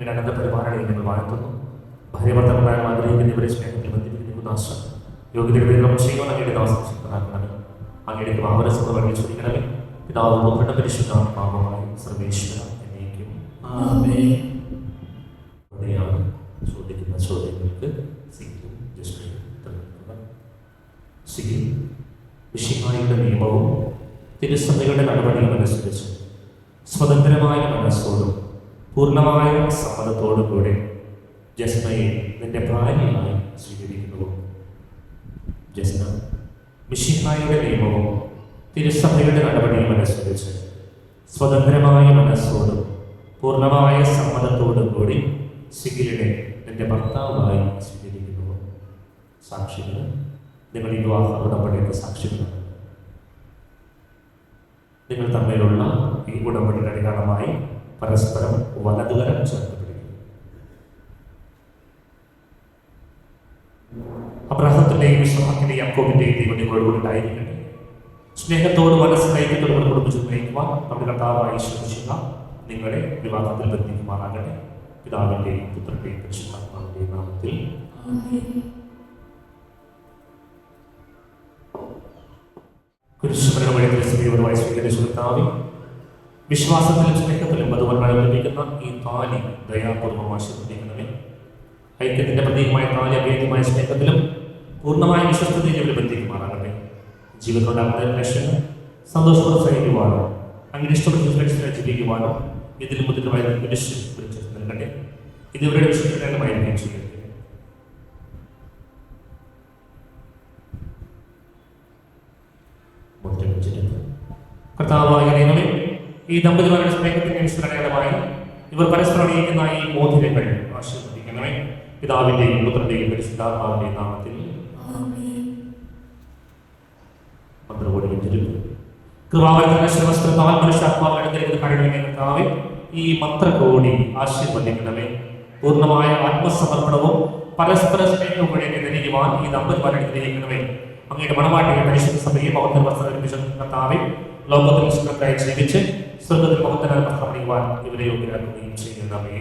അങ്ങനെ പരിപാലനയിൽ ഞങ്ങൾ വാഴ്ത്തുന്നു. ഭാര്യഭർത്താക്കന്മാരെ ആഗ്രഹിക്കുന്നവരെ സ്നേഹത്തിൽ ബന്ധിപ്പിക്കുന്ന കുദാശ യോഗ്യതയുടെ പരികർമ്മം ചെയ്യുവാൻ അങ്ങയുടെ ദാസം ശക്തനാക്കണമേ. അങ്ങയുടെ മാമനസഭ വഴി ചോദിക്കണമേ. പിതാവ് പുത്രനും പരിശുദ്ധാത്മാവുമായി സർവേശ്വര എന്നേക്കും ആമേൻ. ചോദിക്കുന്ന ചോദ്യങ്ങൾക്ക് മിശിഹായുടെ നിയമവും തിരുസഭയുടെ നടപടിയും അനുസരിച്ച് സ്വതന്ത്രമായ മനസ്സോടും പൂർണ്ണമായ സമ്മതത്തോടും കൂടെ ജസ്നയെ നിന്റെ ഭാര്യയായി സ്വീകരിക്കുന്നു. ജസ്ന മിശിഹായുടെ നിയമവും തിരുസഭയുടെ നടപടിയും അനുസരിച്ച് സ്വതന്ത്രമായ മനസ്സോടും പൂർണ്ണമായ സമ്മതത്തോടും കൂടി സിഗിലിനെ നിന്റെ ഭർത്താവായി സ്വീകരിക്കുന്നു. സാക്ഷികൾ, നിങ്ങൾ ഈ വിവാഹ ഉടമ്പടിയുടെ സാക്ഷികളാണ്. നിങ്ങൾ തമ്മിലുള്ള ഈ ഉടമ്പടിയുടെ അടിസ്ഥാനമായി പരസ്പരം വലതുകരം ചേർത്ത് പിടിക്കുന്നു. അബ്രഹാത്തിന്റെയും ഇസ്ഹാക്കിന്റെയും യാക്കോബിന്റെയും ദൈവം നിങ്ങളോട് ഉണ്ടായിരിക്കട്ടെ. സ്നേഹത്തോട് മനസ്സിലായിക്കത്തോട് കുടുംബത്തിൽ നയിക്കുവാൻ നമ്മുടെ കർത്താവായ ഈശോ നിങ്ങളെ വിവാഹത്തിൽ ബന്ധിക്കുമാറാകട്ടെ. പിതാവിന്റെയും പുത്രന്റെയും പരിശുദ്ധാത്മാവിന്റെയും നാമത്തിൽ കുരിശുമരണ വഴി ക്രിസ്തുവിനുമായി സ്വീകരിച്ച കർത്താവേ, വിശ്വാസത്തിലും സ്നേഹത്തിലും വധുവരനായി ലഭിക്കുന്ന ഈ താലി ദയാപൂർവ്വം ആശീർവദിക്കണമേ. ഐക്യത്തിന്റെ പ്രതീകമായ താലി അഭേദ്യമായ സ്നേഹത്തിലും പൂർണ്ണമായ വിശ്വസ്തതയും ഇവരെ ബന്ധിക്കുമാറാകട്ടെ. ജീവിതത്തിലുണ്ടാകുന്ന ലക്ഷ്യങ്ങൾ സന്തോഷത്തോടെ സഹിക്കുവാനും അങ്ങനെ ഇഷ്ടപ്പെട്ട ജീവിക്കുവാനും ഇതിന് മുതിർന്നതായ കുരിശ് നൽകട്ടെ. ഇത് ഇവരുടെ വിശ്വസനീയമായിരിക്കും ചെയ്യട്ടെ. കർത്താവായ ദൈവമേ, ഈ ദമ്പതിമാരുടെ സ്നേഹത്തിന്റെ വിശ്വസനീയമായി ഇവർ പരസ്പരം അറിയിക്കുന്ന ഈ മോതിരങ്ങൾ ആശീർവദിക്കണമേ. പിതാവിന്റെയും പുത്രന്റെയും പരിശുദ്ധാത്മാവിന്റെയും നാമത്തിൽ മന്ത്രകോടി വെച്ചിരുന്നു. കൃപാവരത്തിന്റെ ശിവസ്ത്രത്താൽ മനുഷ്യാത്മാവിനെ കരുണമേ. കർത്താവേ, ഈ മന്ത്രകോടി ആശീർവദിക്കണമേ. പൂർണ്ണമായ ആത്മസമർപ്പണവും പരസ്പര സ്നേഹവും വഴി ധരിക്കുവാൻ ഈ ദമ്പതിമാരെ ഗ്രഹിക്കണമേ. അങ്ങയുടെ മണവാട്ടിയെ പരിശുദ്ധ സഭയെ മഹത്വം കർത്താവെ ലോകത്തിൽ വിശുദ്ധരായി ജീവിച്ച് സ്വർഗത്തിൽ മഹത്വനായി പ്രവർത്തിക്കുവാൻ ഇവരെ യോഗ്യരാക്കുകയും ചെയ്യുന്നവേ.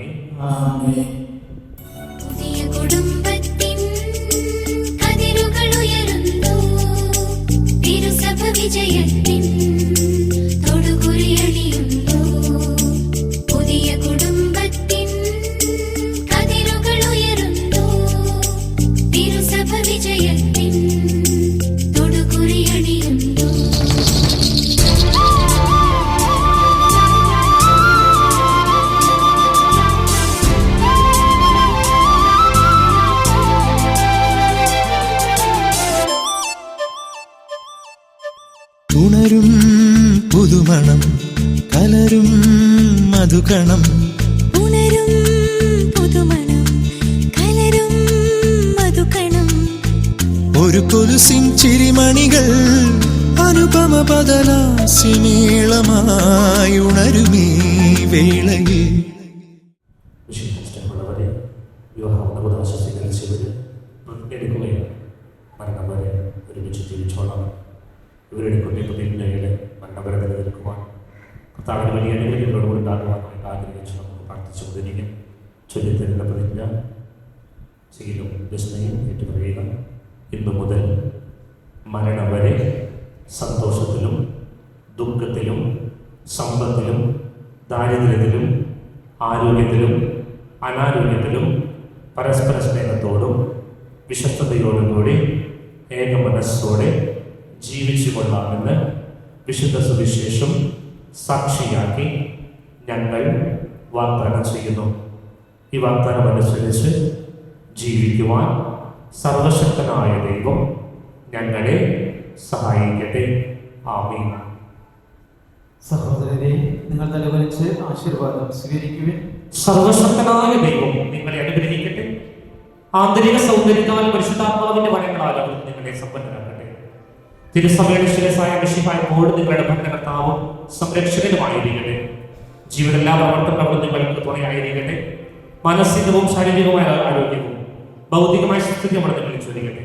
പുതിയ കുടുംബത്തിൻ കതിരുകൾ ഉയരുന്നു. തിരുസഭ വിജയത്തിൻ തൊടുകുറിയണിയുന്നു. പുതിയ കുടുംബത്തിൻ ഉണരും പുതുമണം കലരും മധുകണം. ഉണരും പുതുമണം കലരും മധുകണം. ഒരു കൊലുസിൻ ചിരിമണികൾ അനുപമ ബദലാസ്യമേളമായി ഉണരുമീ വേളയിൽ. വിശേഷമുള്ളവരെ വിവാഹ സ്വീകരിച്ചവർ എടുക്കുകയാണ്. മരണം വരെ ഒരുമിച്ച് ജീവിച്ചോളാം. ഇവരെടുക്കുന്ന പ്രതിജ്ഞയുടെ മരണം വരെ നിലനിൽക്കുവാൻ കർത്താവിന് വലിയ അനുഗ്രഹങ്ങളോട് ഉണ്ടാകുവാനായിട്ട് ആഗ്രഹിച്ച് നമുക്ക് പ്രാർത്ഥിച്ചു കൊണ്ടിരിക്കും. ചൊല്ലിത്തരുന്ന പ്രതിജ്ഞ ശീലം വിസ്മയം ഏറ്റുപറയുക. ഇന്നു മുതൽ മരണം വരെ സന്തോഷത്തിലും ദുഃഖത്തിലും സമ്പത്തിലും ദാരിദ്ര്യത്തിലും ആരോഗ്യത്തിലും അനാരോഗ്യത്തിലും പരസ്പര സ്നേഹത്തോടും വിശ്വസ്തയോടും കൂടി ഏക മനസ്സോടെ ജീവിച്ചു കൊള്ളാമെന്ന് വിശുദ്ധ സുവിശേഷം സാക്ഷിയാക്കി ഞങ്ങൾ വാഗ്ദാനം ചെയ്യുന്നു. ഈ വാഗ്ദാനം അനുസരിച്ച് ജീവിക്കുവാൻ സർവശക്തനായ ദൈവം ഞങ്ങളെ സഹായിക്കട്ടെ. ആമീൻ. സഹോദരരെ, നിങ്ങൾ തലവലിച്ച് ആശീർവാദം സ്വീകരിക്കുവിൻ. സർവശക്തനായ ദൈവം നിങ്ങളെ അനുഗ്രഹിക്കട്ടെ. ആന്തരിക സൗന്ദര്യത്താൽ പരിശുദ്ധാത്മാവിന്റെ വരങ്ങളാൽ അവിടുന്ന് നിങ്ങളെ സമ്പന്നരാക്കട്ടെ. തിരുസഭയുടെ ശിരസായ മിശിഹായോട് നിങ്ങളുടെ ഭരണകർത്താവും സംരക്ഷകനുമായിരിക്കട്ടെ. ജീവിത എല്ലാ പ്രവർത്തനങ്ങളും നിങ്ങൾക്ക് തുണയായിരിക്കട്ടെ. മാനസികവും ശാരീരികവുമായ ആരോഗ്യവും ഭൗതികമായ സ്ഥിതിയും അവിടെ നിങ്ങൾ ചൊല്ലിക്കട്ടെ.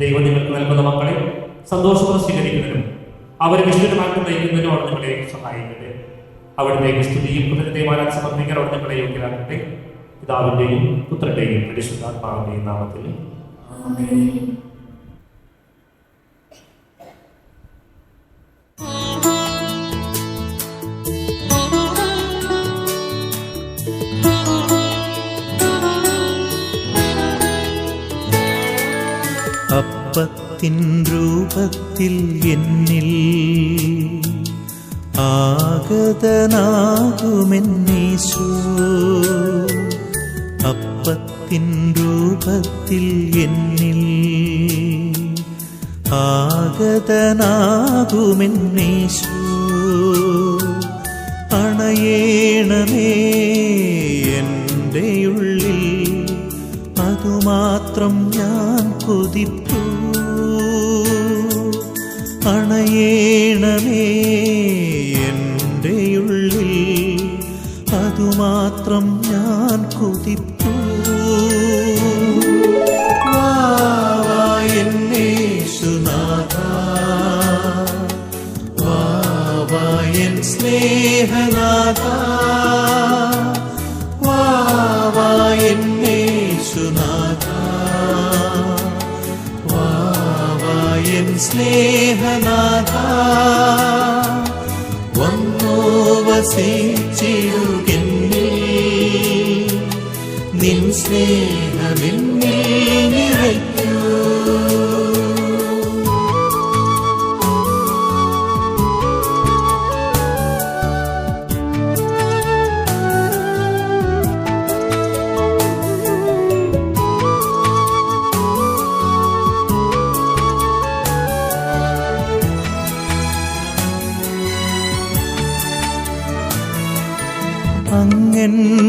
ദൈവം നിങ്ങൾക്ക് നൽകുന്ന മക്കളെ സന്തോഷത്തോടെ സ്വീകരിക്കുന്നതിനും അവരെ വിശുദ്ധമാക്കി നയിക്കുന്നതിനും അവിടെ നിങ്ങളെ സഹായിക്കട്ടെ. അവിടുത്തെ സ്തുതിയും കൃതജ്ഞതയും സമർപ്പിക്കാൻ അവിടെ നിങ്ങളെ യോഗ്യരാക്കട്ടെ. പിതാവിന്റെയും പുത്രന്റെയും പരിശുദ്ധാത്മാവിന്റെയും നാമത്തിൽ ആമേൻ. അപ്പത്തിൻ രൂപത്തിൽ എന്നിൽ ആഗതനാകുമെന്നീശോ. അപ്പത്തിൻ രൂപത്തിൽ എന്നിൽ ആഗതനാകുമെന്നീശോ. അണയേണമേ എൻ്റെ ഉള്ളിൽ അതുമാത്രം ഞാൻ കൊതിപ്പൂ. അണയേണമേ എൻ്റെ ഉള്ളിൽ അതുമാത്രം ഞാൻ കൊതിപ്പൂ. വാവായെന്നേശുനാഥ, വാവായൻ സ്നേഹനാഥ, വാവായെന്നേശുനാഥ, വാവായൻ സ്നേഹനാഥ, വന്നോ വസിച്ചിടുകെന്നിൽ, നിൻ സ്നേഹമെന്നിൽ നിറയ്ക്കൂ.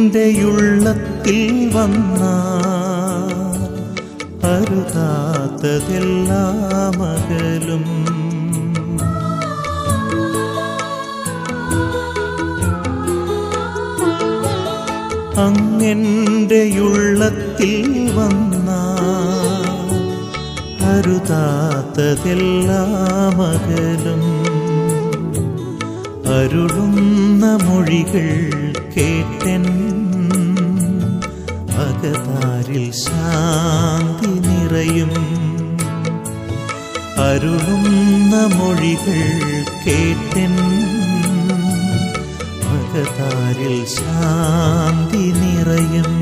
അങ്ങൻ്റെയുള്ളത്തിൽ വന്ന അരുതാത്തതെല്ലാം അകലും. അങ്ങൻ്റെയുള്ളത്തിൽ വന്ന അരുതാത്തതെല്ലാം അകലും. അരുളുന്ന മൊഴികൾ കേട്ടൻ അകതാരിൽ ശാന്തി നിറയും. അരുളുന്ന മൊഴികൾ കേട്ടൻ അകതാരിൽ ശാന്തി നിറയും.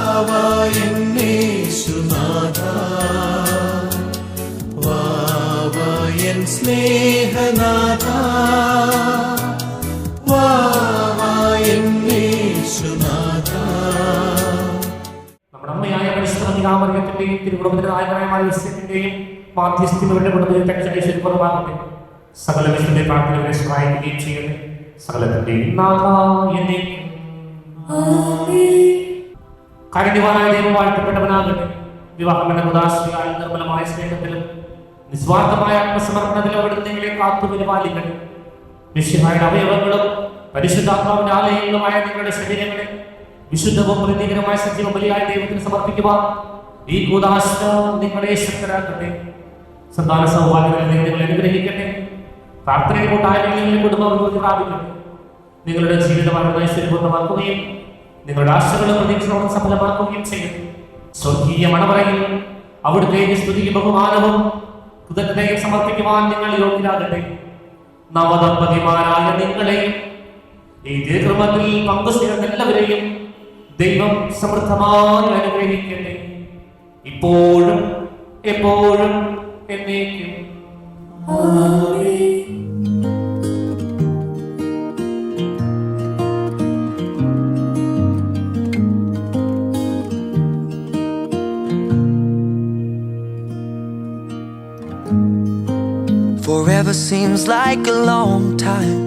വാവായെന്നേശുനാഥ, വാവായൻ സ്നേഹനാഥ, വാവായെന്നേശുനാഥ. നമ്മുടെ അമ്മയായ പരിശുദ്ധ കന്യകാമറിയത്തിന്റെയും തിരുകുടുംബത്തിലെ നായകനായ യോസേഫിന്റെയും മാധ്യസ്ഥികളുടെ കുടുംബത്തിൽ തന്റെ ഐശ്വര്യപൂർവ്വമാകട്ടെ. സകല വിശുദ്ധ പ്രാർത്ഥനകളെ സഹായിക്കുകയും ചെയ്യട്ടെ. സകലത്തിന്റെയും നാഥ എന്നേക്കും. കാരുണ്യവാനായ ദൈവം വാഴ്ത്തപ്പെട്ടവനാകട്ടെ. വിവാഹം എന്ന ഉദാശയാൽ നിർമ്മലമായ സ്നേഹത്തിലും നിസ്വാർത്ഥമായ ആത്മസമർപ്പണത്തിലും അവിടുന്ന് നിങ്ങളെ കാത്തു പരിപാലിക്കട്ടെ. മിശിഹായുടെ അവയവങ്ങളും പരിശുദ്ധാത്മാവിന്റെ ആലയങ്ങളുമായ നിങ്ങളുടെ ശരീരങ്ങളെ വിശുദ്ധവും പ്രതികരമായ സജീവ ബലിയായ ദൈവത്തിന് സമർപ്പിക്കുവാൻ ഈ കൂദാശ നിങ്ങളെ ശക്തരാക്കട്ടെ. സന്താന സൗഭാഗ്യങ്ങളിൽ നിങ്ങളെ അനുഗ്രഹിക്കട്ടെ. പ്രാർത്ഥനയിൽ കൂട്ടായ്മകളിൽ കുടുംബം പ്രാപിക്കട്ടെ. നിങ്ങളുടെ ജീവിതം ഐശ്വര്യപൂർണ്ണമാക്കുകയും നിങ്ങളുടെ ആശകളും പ്രതീക്ഷകളും സഫലമാക്കുകയും ചെയ്യട്ടെ. സ്വർഗീയ മണവറയിൽ അവിടുത്തെ സ്തുതിയും ബഹുമാനവും കൃതജ്ഞതയും സമർപ്പിക്കുവാൻ നിങ്ങൾ യോഗ്യരാകട്ടെ. നവദമ്പതിമാരായ നിങ്ങളെയും ഈ ദീർഘത്തിൽ പങ്കുചേർന്ന എല്ലാവരെയും ദൈവം സമൃദ്ധമായി അനുഗ്രഹിക്കട്ടെ. ഇപ്പോഴും എപ്പോഴും എന്നേക്കും. Forever seems like a long time,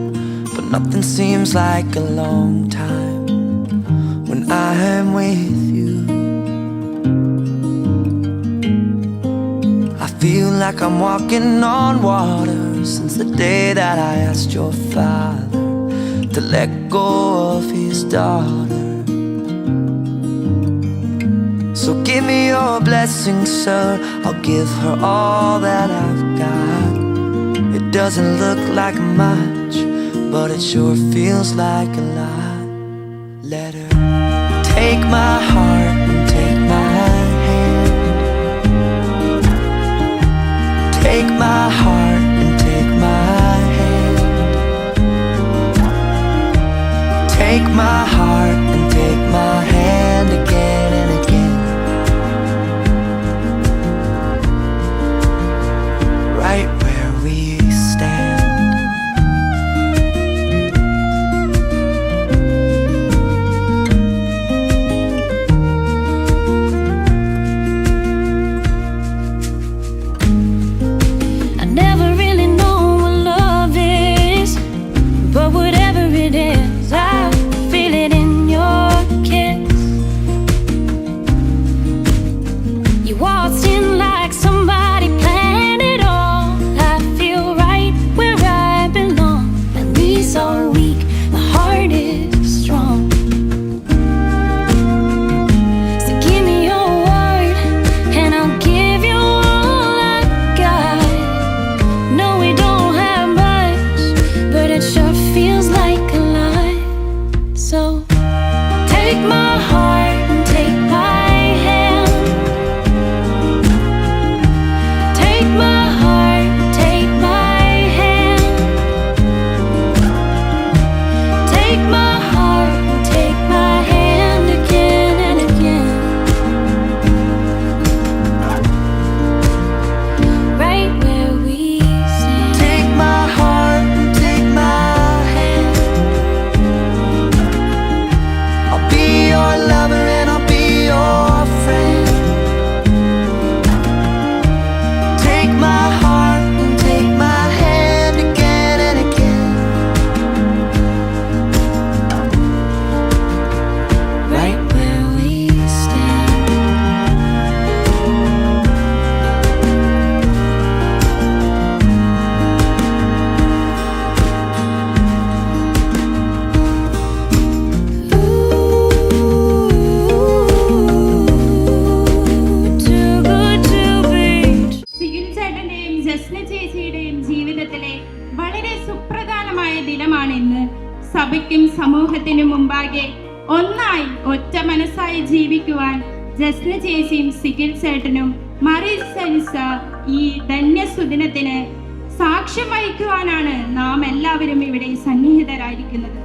but nothing seems like a long time when I am with you. I feel like I'm walking on water since the day that I asked your father to let go of his daughter. So give me your blessing, sir. I'll give her all that I've got. It doesn't look like much, but it sure feels like a lot. Let her take my heart and take my hand. Take my heart and take my hand. Take my heart and take my hand again and again. Right where we stand. I never really know what love is, but whatever it is, I feel it in your kiss. You waltzed in like somebody planned it all. I feel right where I belong. My knees are weak, my heart is strong. So give me your word and I'll give you all I got. No, we don't have much, but it sure feels like a lot. So take my heart and take my hand. Take my heart, take my hand. Take my heart and take my hand again and again. Right where we stand. Take my heart and take my hand. I'll be your lover and I'll be your friend. Take my heart and take my hand again and again. Right where we stand. Too good to be സിഗിൽ ചേട്ടന്റെയും Jasna ചേച്ചിയുടെയും ജീവിതത്തിലെ വളരെ സുപ്രധാനമായ ദിനമാണ് ഇന്ന്. സഭയ്ക്കും സമൂഹത്തിനും മുമ്പാകെ ഒന്നായി ഒറ്റ മനസ്സായി ജീവിക്കുവാൻ ജസ്ന ചേച്ചിയും സിഗിൽ ചേട്ടനും മറിസലിസ ഈ ധന്യസുദിനത്തിന് സാക്ഷ്യം വഹിക്കുവാനാണ് നാം എല്ലാവരും ഇവിടെ സന്നിഹിതരായിരിക്കുന്നത്.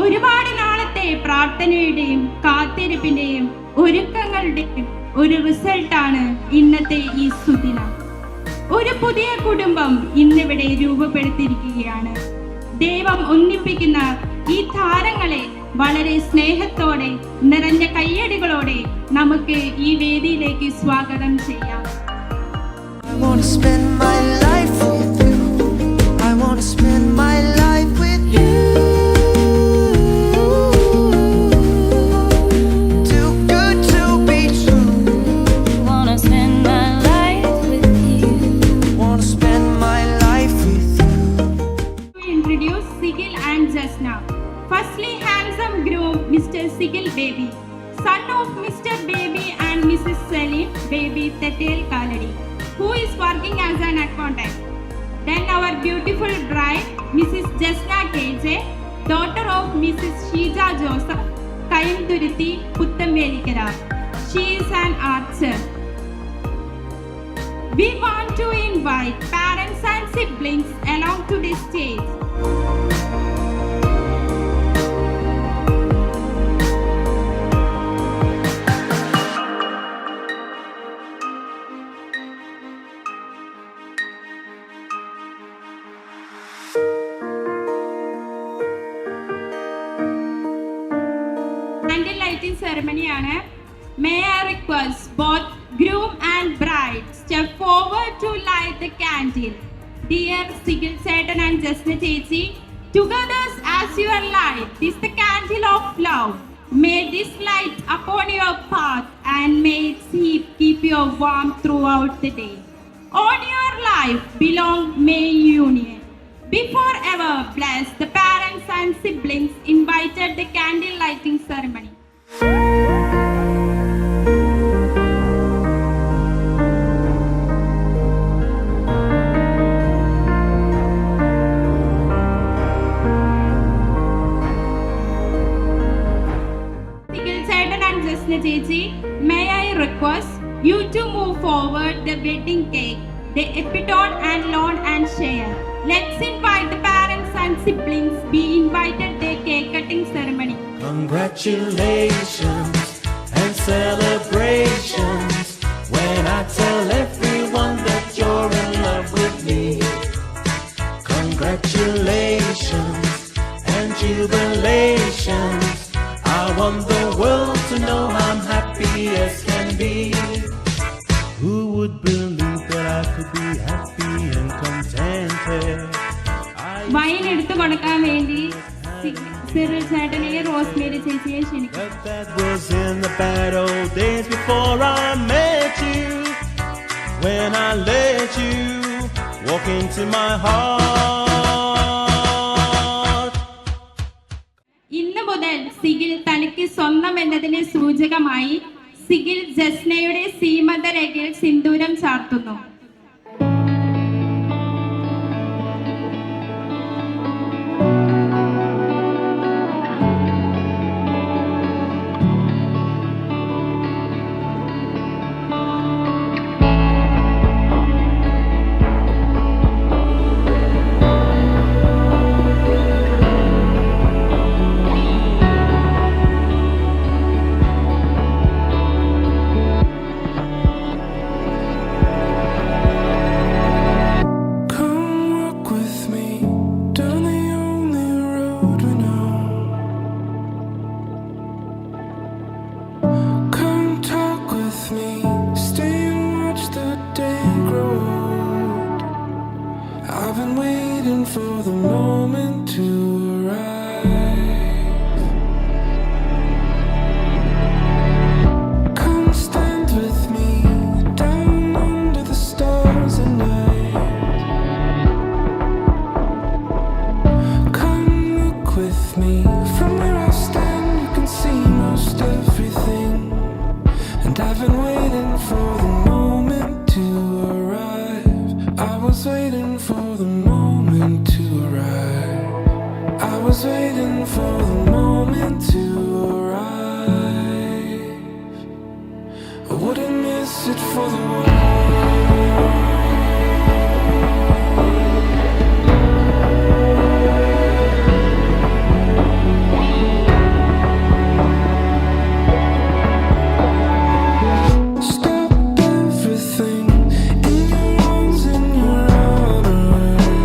ഒരുപാട് നാളത്തെ പ്രാർത്ഥനയുടെയും കാത്തിരിപ്പിന്റെയും ഒരുക്കങ്ങളുടെയും ഒരു റിസൾട്ടാണ് ഇന്നത്തെ ഈ സുദിനം. ഒരു പുതിയ കുടുംബം ഇന്നിവിടെ രൂപപ്പെടുത്തിയിരിക്കുകയാണ്. ദൈവം ഒന്നിപ്പിക്കുന്ന ഈ താരങ്ങളെ വളരെ സ്നേഹത്തോടെ നിറഞ്ഞ കയ്യടികളോടെ നമുക്ക് ഈ വേദിയിലേക്ക് സ്വാഗതം ചെയ്യാം. wanna spend my life with you. I wanna spend my life with you. Too good to be true. Wanna spend my life with you. Wanna spend my life with you. To introduce Sigil and Jasna. Firstly, handsome groom Mr. Sigil Baby, son of Mr. Baby and Mrs. Salim Baby Tetel Kaladi, who is working as an accountant. Then our beautiful bride Mrs. Jasna KJ, daughter of Mrs. Sheeja Joseph Kayamthurthi Puttamvelikara. She is an archer. We want to invite parents and siblings along to the stage. Candle lighting ceremony ആണ്. May I request both groom and bride step forward to light the candle. Dear Sigil Chetan and Jasna Chechi, together as your light is the candle of love. May this light upon your path and may its heat keep you warm throughout the day. On your life belong May union. Before ever bless, the parents and siblings invited the candle lighting ceremony. Sigil Chetan and Jasna Chechi, may I request you to move forward the wedding cake, the epitome and lawn and share. Let's invite the parents and siblings be invited to the cake cutting ceremony. Congratulations and celebrations when I tell everyone that you're in love with me. Congratulations and jubilations. I want the world to know I'm happy as can be. Who would believe that I could be happy and contented? Wine എടുത്തു കൊടുക്കാൻ വേണ്ടി Cyril ചേട്ടനെയും Rosemary ചേച്ചിയെ ക്ഷണിക്കും. But that was in the bad old days before I met you. When I let you walk into my heart. ഇന്ന് മുതൽ സിഗിൽ തനിക്ക് സ്വന്തം എന്നതിന് സൂചകമായി സിഗിൽ ജസ്നയുടെ സീമന്തരേഖയിൽ സിന്ദൂരം ചാർത്തുന്നു. For the moment to arrive, come stand with me down under the stars at night. Come look with me from where I stand. You can see most everything, and I've been waiting for the moment to arrive. I was waiting for the moment to arrive. I was waiting for the moment to arrive. I wouldn't miss it for the world. Stop everything in your arms, in your arms.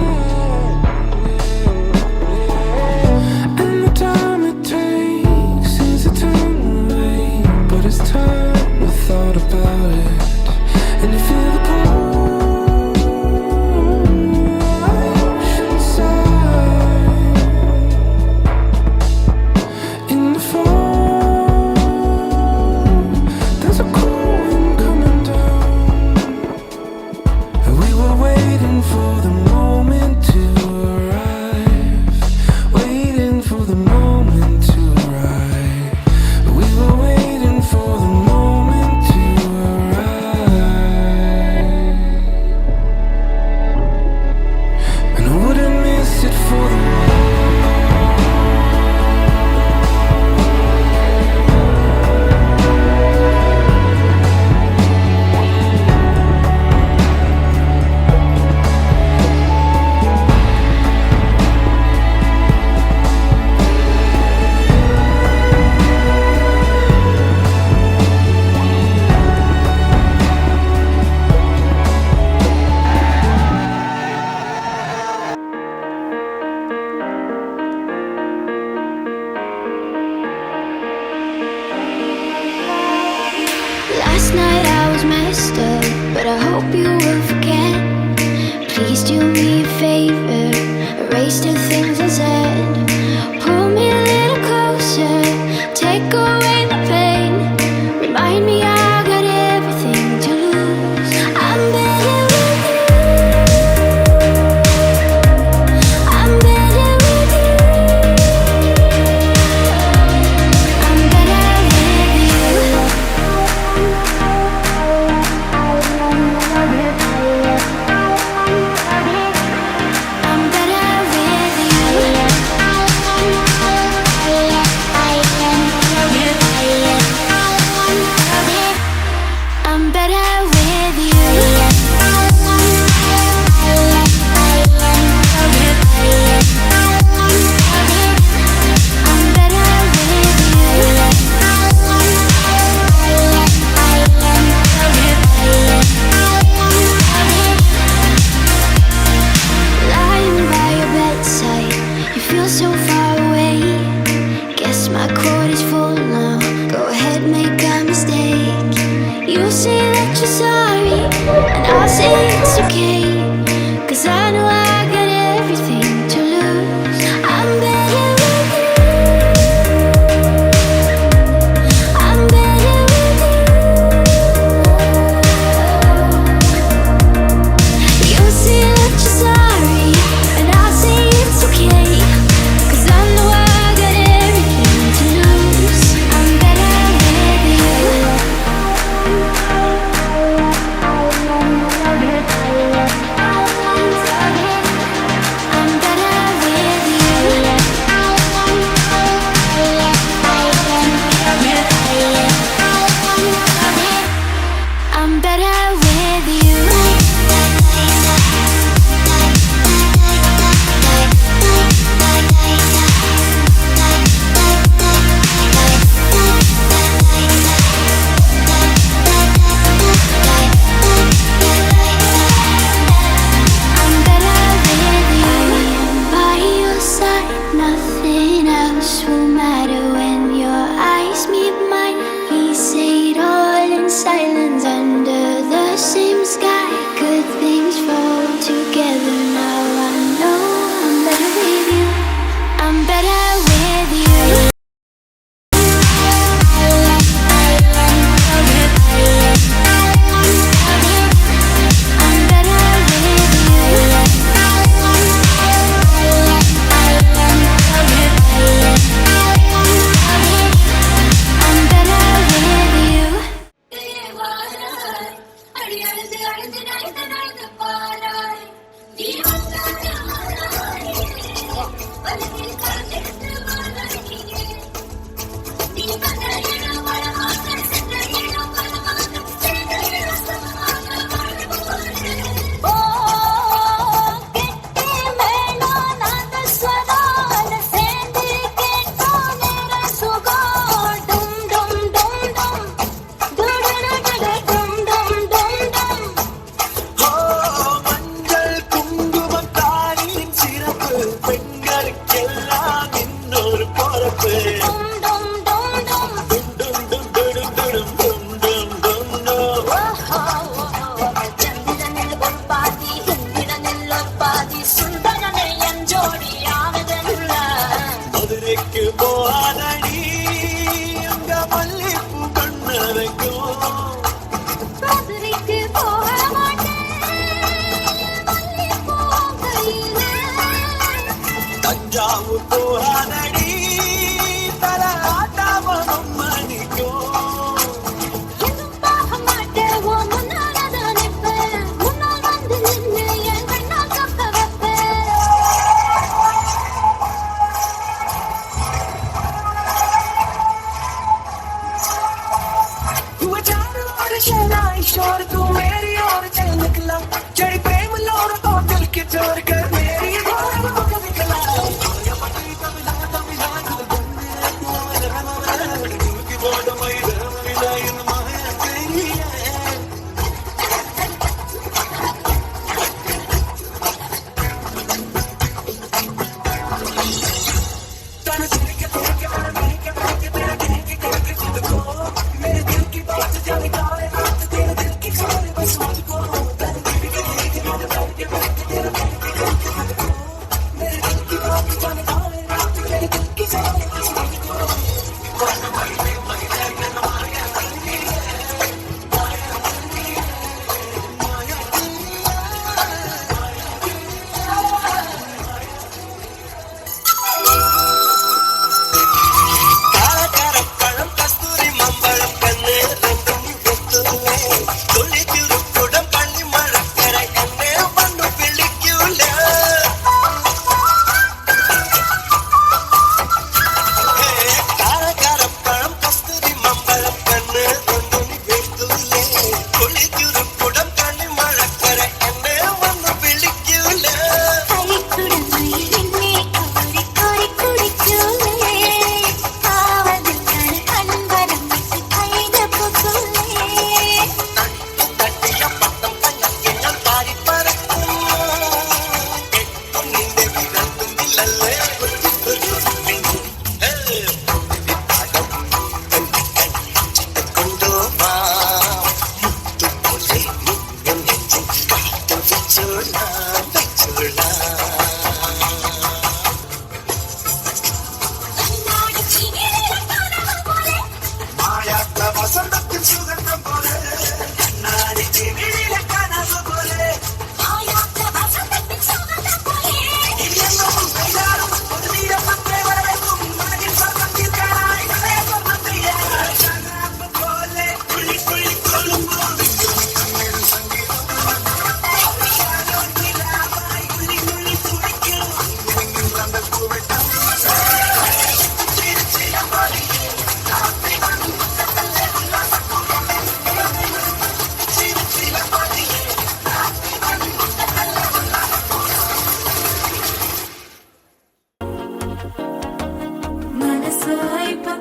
Last night I was messed up, but I hope you will forget. Please do me a favor, erase the things I said. Pull me a little closer, take away the pain. Remind me I got everything to lose. I'm better with you. I'm better with you. I'm better with you. I'm better with you.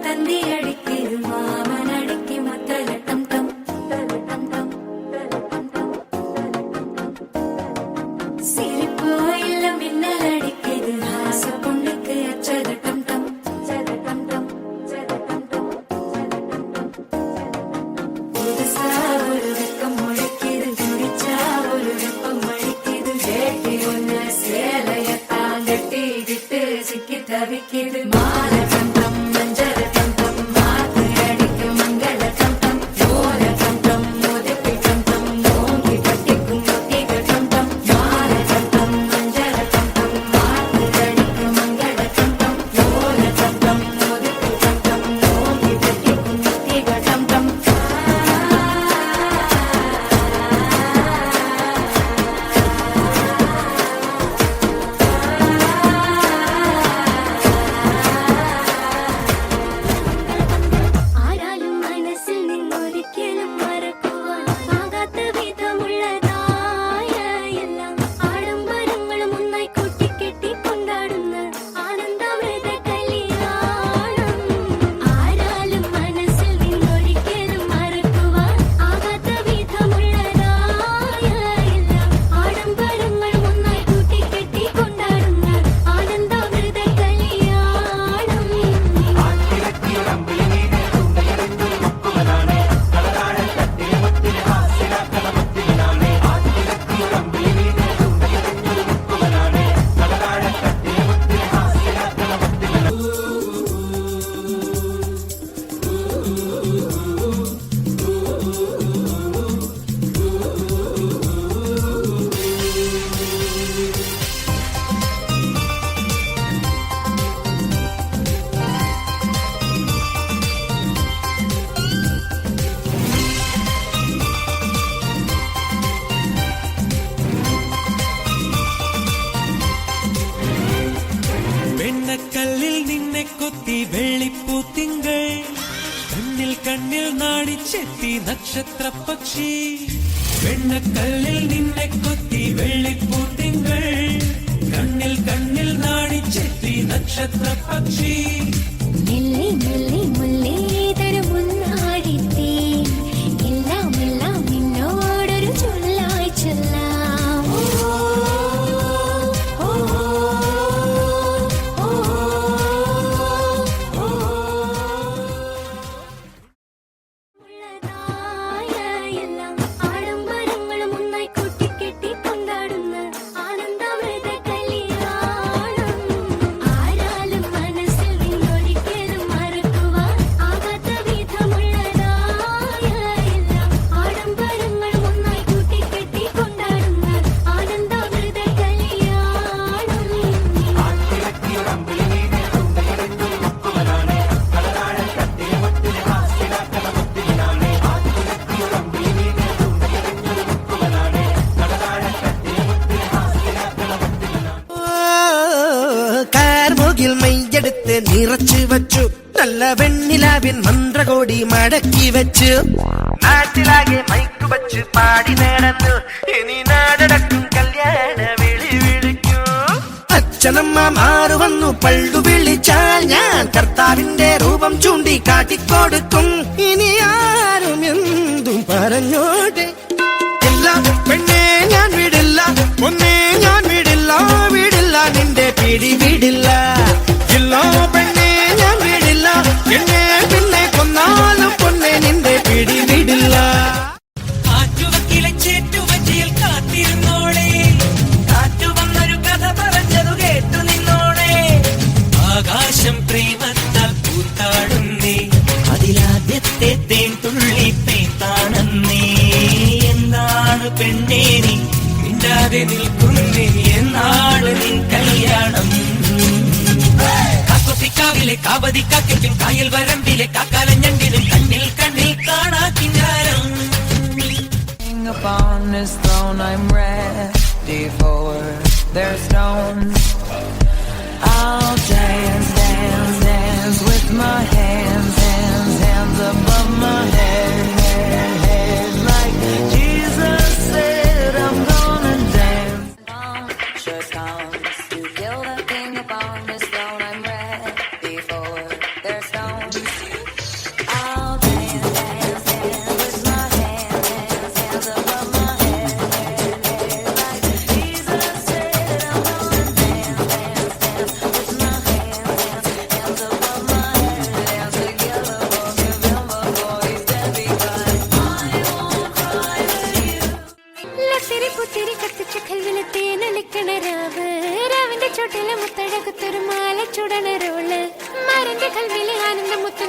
தந்தி அடிக்குது மாமன் அடிக்கு மத்தல டம் டம் சிரிப்பு இல்ல மின்னல் அடிக்குது ஆச பொண்ணுக்கு அச்சத டம் டம் புதுசா ஒரு வெக்கம் முளைக்குது குடிச்சா ஒரு வெப்பம் அடிக்குது வேட்டி ஒண்ணு சேலையத்தான் கட்டிக்கிட்டு சிக்கி தவிக்குது மால டம் டம் மஞ்சள் டம் டம் மாத்து அடிக்கு மங்கள டம் டம் ஓல டம் டம் மோதிப்பி டம் டம் ஓங்கி கட்டிக்கும் ஒத்திக டம் டம் மால டம் டம் மஞ்சள் டம் டம் மாத்து அடிக்கு மங்கள டம் டம் ஓல டம் டம் மோதிப்பி டம் டம் ஓங்கி கட்டிக்கும் ஒத்திக டம் டம் ആരാലും മനസ്സിൽ നിന്നൊരിക്കലും മറക്കുവാൻ ആകാത്ത വിധമുള്ളതായ എല്ലാം ആഡംബരങ്ങളും ഒന്നായി കൂട്ടിക്കെട്ടി കൊണ്ടാടുന്ന ആനന്ദാമൃത കല്യാണം ആരാലും മനസ്സിൽ നിന്നൊരിക്കലും മറക്കുവാൻ ആകാത്ത വിധമുള്ളതായ എല്ലാം ആഡംബരങ്ങളും ഒന്നായി കൂട്ടിക്കെട്ടി കൊണ്ടാടുന്ന ആനന്ദാമൃത കല്യാണം വെണ്ണക്കല്ലിൽ നിന്നെ കൊത്തി വെള്ളിപ്പൂത്തിങ്കൾ കണ്ണിൽ കണ്ണിൽ നാടിച്ചെത്തി നക്ഷത്ര പക്ഷി വെണ്ണക്കല്ലിൽ നിന്നെ കൊത്തി വെള്ളിപ്പൂത്തിങ്കൾ കണ്ണിൽ കണ്ണിൽ നാടിച്ചെത്തി നക്ഷത്ര പക്ഷി മെല്ലെ മെല്ലെ മുല്ലേ തരുമുന്നാടിത്തേ എല്ലാം എല്ലാം നിന്നോടൊരു ചൊല്ലായി ചൊല്ലാം ഉള്ളതായ എല്ലാം ആഡംബരങ്ങളും ഒന്നായി കൂട്ടിക്കെട്ടി കൊണ്ടാടുന്ന ആനന്ദാമൃത കല്യാണം ആരാലും മനസ്സിൽ നിന്നൊരിക്കലും മറക്കുവാൻ ആകാത്ത വിധമുള്ളതായ എല്ലാം ആഡംബരങ്ങളും ഒന്നായി കൂട്ടിക്കെട്ടി കൊണ്ടാടുന്ന ആനന്ദാമൃത കല്യാണം കാർമുകിൽ മൈയെടുത്ത് നിറച്ചു വച്ചു നല്ല വെണ്ണിലാവിൻ മന്ത്രകോടി മടക്കി വെച്ചു നാട്ടിലാകെ മൈക്ക് വച്ച് പാടി നടന്നു ഇനി നാടടക്കും കല്യാണ വിളി വിളിക്കൂ അച്ഛനമ്മ മാറു വന്നു പള്ളു വിളിച്ചാൽ ഞാൻ കർത്താവിന്റെ രൂപം ചൂണ്ടി കാട്ടിക്കൊടുക്കും ഇനി ആരും എന്തും പറഞ്ഞോട്ടെ ഇല്ല പെണ്ണെ ഞാൻ വിടില്ല ഒന്നേ ഞാൻ വിടില്ല വിടില്ല നിന്റെ പിടി വിടില്ല ഇല്ല പെണ്ണെ ഞാൻ വിടില്ല എന്നെ പിന്നെ കൊന്നാലും പൊന്നെ നിന്റെ പിടി വിടില്ല ആറ്റുവക്കിലെ ചേറ്റുവച്ചിയിൽ കാത്തിരുന്നോളെ കാറ്റു വന്നൊരു കഥ പറഞ്ഞതു കേട്ടു നിന്നോളെ ആകാശം പ്രേമത്താൽ പൂത്താടുന്നേ അതിലാദ്യത്തെ തേൻ തുള്ളി പേത്താണെന്നേ എന്താണ് പെണ്ണേ നീ മിണ്ടാതെ നിൽക്കുന്നേ എന്നാണ് നിൻ കല്യാണം കാക്കൊത്തിക്കാവിലെ കാവതിക്കാക്കും കായൽ വരമ്പിലെ കാക്കാലഞ്ഞണ്ടിലും കണ്ണിൽ കണ്ണിൽ കാണാ കിന്നാരം Upon this throne I'm ready for their stones. I'll dance, dance, dance with my hands, hands, hands above my head, head, head. Like Jesus said I'm gonna dance. Sure comes to kill the king upon this throne I'm ready for their stones.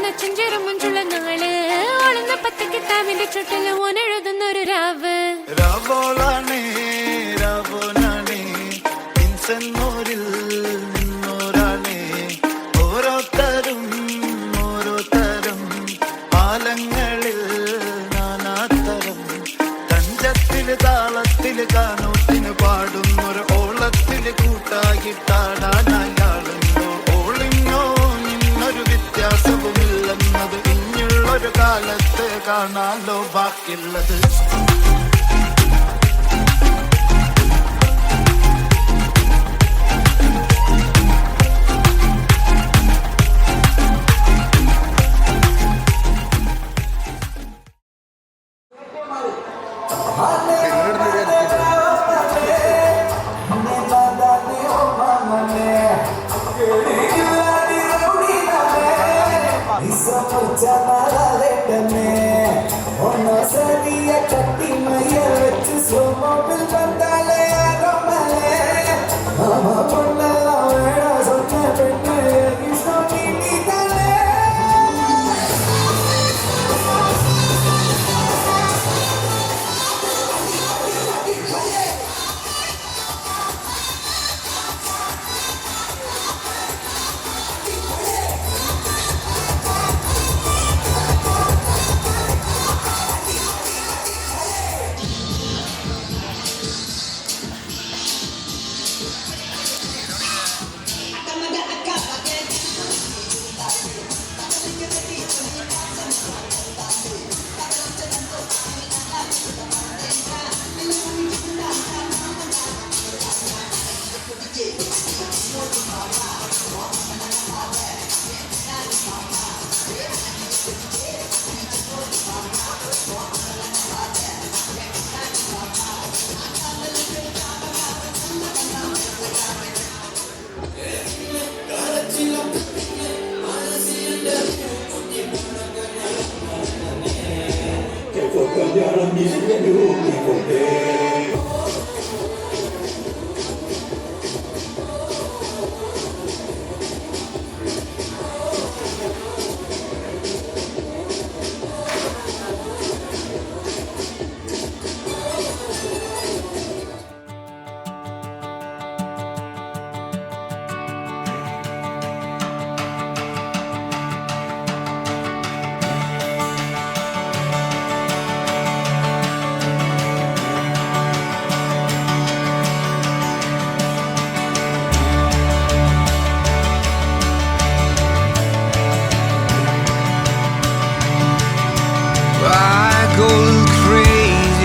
നച്ചഞ്ചേരും മുഞ്ചുള്ള നാള് ഓളുന്ന പത്ത് കിതാബിന്റെ ചുട്ടില് ഓനെഴുതുന്നൊരു രാവ് രാവോളാണേ രാവോനാണേ ഇൻസെന്നൂരിൽ നിന്നോരാണേ ഓരോരുത്തരും പാലങ്ങളിൽ നാനാത്തരം തഞ്ചത്തില് താളത്തില് കാനോത്തിന് പാടുന്നൊരു ഓളത്തില് കൂട്ടായിട്ടാടാനായാളുണ്ടോ ഓളിങ്ങോ നിന്നൊരു വ്യത്യാസവുമില്ലെന്നത് ഇനിയുള്ളൊരു കാലത്ത് കാണാലോ ബാക്കിയുള്ളത്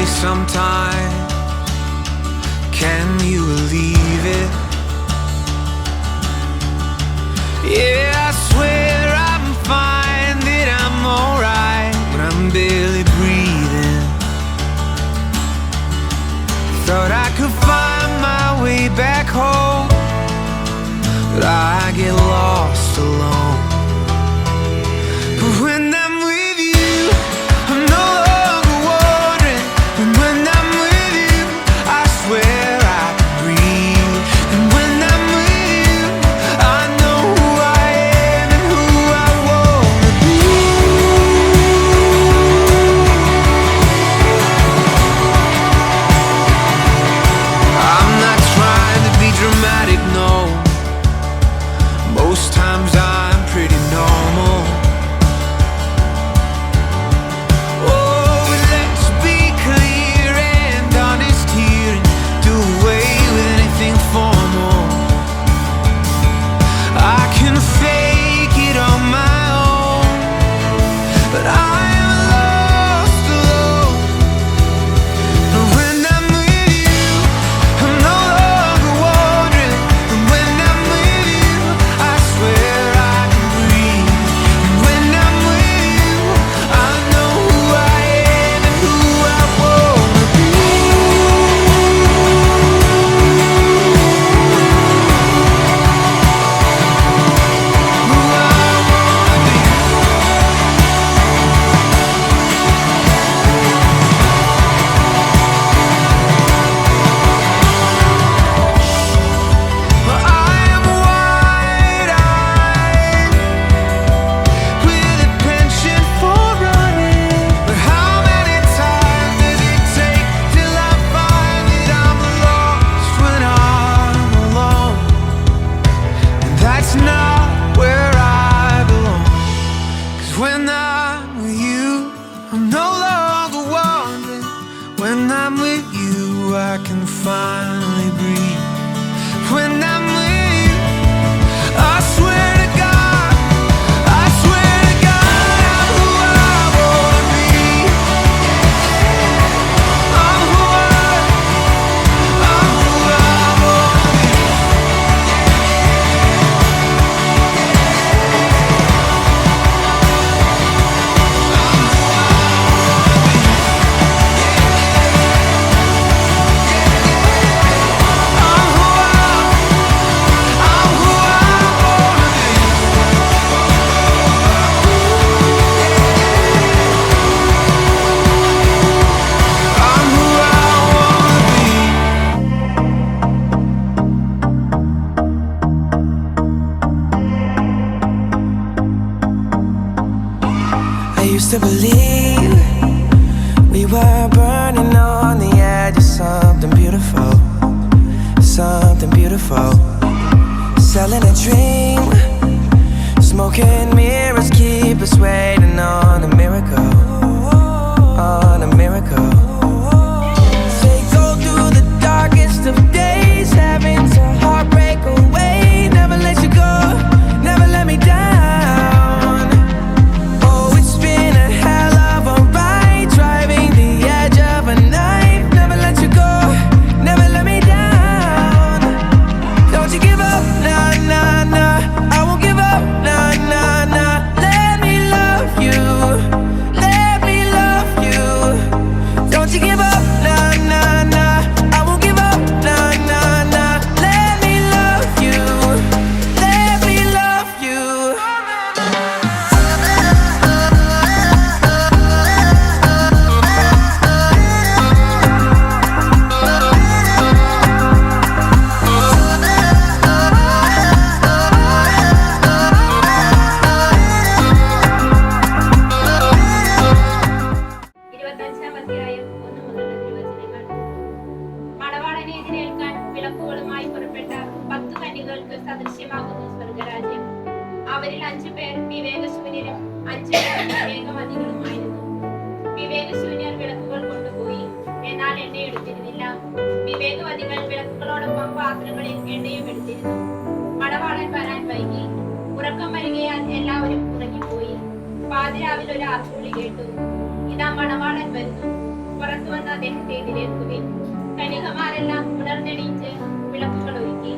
sometimes. Can you believe it? Yeah, I swear I'm fine, that I'm alright, but I'm barely breathing. Thought I could find my way back home, but I get lost alone. But when I'm with you, I'm no longer wandering. And when I'm with you, I swear I can breathe. And when I'm with you, I know who I am and who I wanna be. I'm not trying to be dramatic, no, when I'm with you, I'm no longer wandering. When I'm with you, I can finally breathe. When I'm with you, I swear to God, I swear to God, I'm who I wanna be. I'm who I wanna be. Used to believe we were burning on the edge of something beautiful, something beautiful. Selling a dream, smoking mirrors keep us waiting on a miracle, on a miracle. Say go through the darkest of days, having to heartbreak away. Never let you go, never let me down. അവരിൽ 5 പേർ വിവേകശൂന്യരും 5 പേർ വിവേകമതികളുമായിരുന്നു. വിവേകശൂന്യർ വിളക്കുകൾ കൊണ്ടുപോയി, എന്നാൽ എണ്ണ എടുത്തിരുന്നില്ല. വിവേകവതികൾ വിളക്കുകളോടൊപ്പം പാത്രങ്ങളിൽ എണ്ണയും എടുത്തിരുന്നു. മണവാളൻ വരാൻ വൈകി. ഉറക്കം വരികയാൽ എല്ലാവരും ഉറങ്ങിപ്പോയി. പാതിരാവിൽ ഒരു ആർപ്പുവിളി കേട്ടു, ഇതാ മണവാളൻ വരുന്നു, പുറത്തു വന്ന് അദ്ദേഹത്തെ എതിരേൽക്കുവിൻ. കന്യകമാരെല്ലാം ഉണർന്നെണീറ്റ് വിളക്കുകൾ ഒരുക്കി.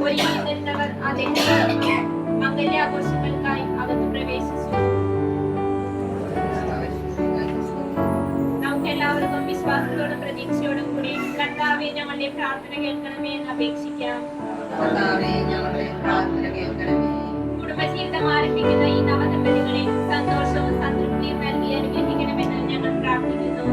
ഒരുങ്ങിയിരുന്നവർ അദ്ദേഹത്തെ മംഗല്യാഘോഷങ്ങൾക്കായി അകത്ത് പ്രവേശിച്ചു. നമുക്കെല്ലാവർക്കും വിശ്വാസത്തോടും പ്രതീക്ഷയോടും കൂടി കർത്താവേ ഞങ്ങളുടെ പ്രാർത്ഥന കേൾക്കണമേ എന്ന് അപേക്ഷിക്കാം. കുടുംബജീവിതം ആരംഭിക്കുന്ന ഈ നവദമ്പതികളെ സന്തോഷവും സംതൃപ്തിയും നൽകി അനുഗ്രഹിക്കണമെന്ന് ഞങ്ങൾ പ്രാർത്ഥിക്കുന്നു.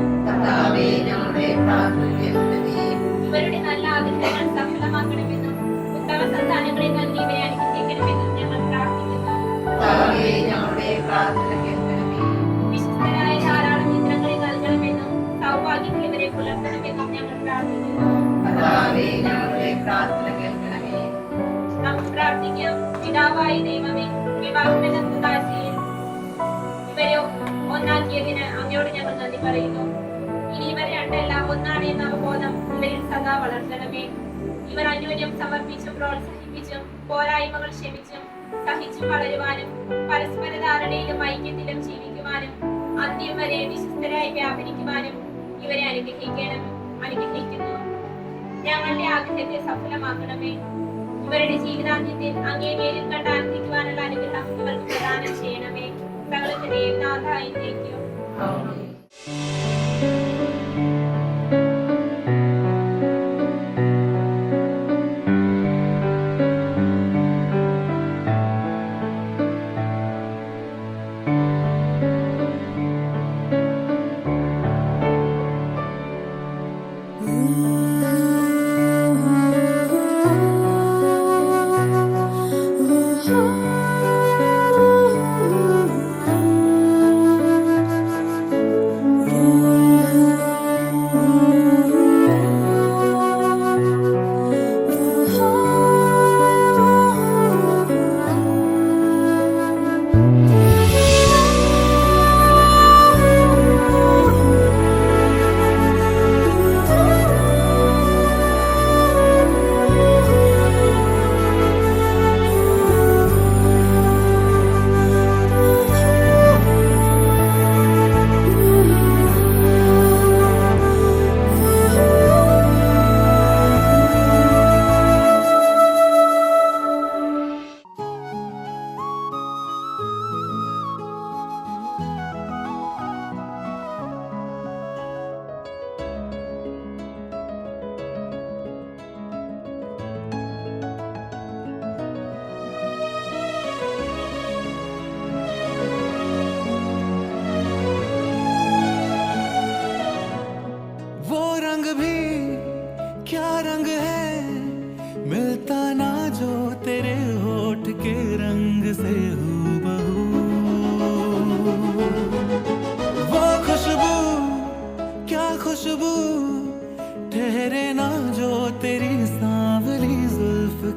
ഇവരുടെ നല്ല ആഗ്രഹങ്ങൾ സഫലമാക്കണമെന്നും ഉത്തമ സന്താനങ്ങളെ നൽകി ഇവരെ അനുഗ്രഹിക്കണമെന്നും ഞങ്ങൾ പ്രാർത്ഥിക്കുന്നു. വിശുദ്ധരായ ധാരാളം ചിത്രങ്ങളെ നൽകണമെന്നും സൗഭാഗ്യങ്ങൾ ഇവരെ പുലർത്തണമെന്നും ഞങ്ങൾ പ്രാർത്ഥിക്കുന്നു. നമുക്ക് പ്രാർത്ഥിക്കാം. പിതാവായ ദൈവമേ, വിവാഹമെന്ന കുദാശയിൽ ഇവരെ ഒന്നാക്കിയതിന് അങ്ങയോട് ഞങ്ങൾ നന്ദി പറയുന്നു. ഇനി ഇവർ രണ്ടല്ല ഒന്നാണ് എന്ന അവബോധം ഇവരിൽ സദാ വളർത്തണമേ. ഇവർ അന്യോന്യം സമർപ്പിച്ചും പ്രോത്സാഹിപ്പിച്ചും പോരായ്മകൾ ക്ഷമിച്ചും സഹിച്ചും വളരുവാനും പരസ്പര ധാരണയിലും ഐക്യത്തിലും ജീവിക്കുവാനും അന്ത്യം വരെ വിശ്വസ്തരായി വ്യാപരിക്കുവാനും ഇവരെ അനുഗ്രഹിക്കുന്നു. ഞങ്ങളുടെ ആഗ്രഹത്തെ സഫലമാക്കണമേ. ഇവരുടെ ജീവിതാന്ത്യത്തിൽ അങ്ങേ നേരിൽ കണ്ട് ആനന്ദിക്കുവാനുള്ള അനുഗ്രഹം ഇവർക്ക് പ്രദാനം ചെയ്യണമേ. സകലത്തിന്റെയും നാഥ എന്നേക്കും.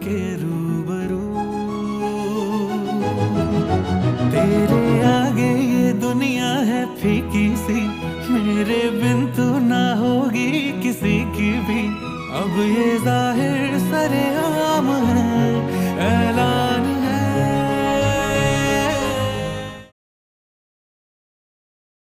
के रूबरू तेरे आगे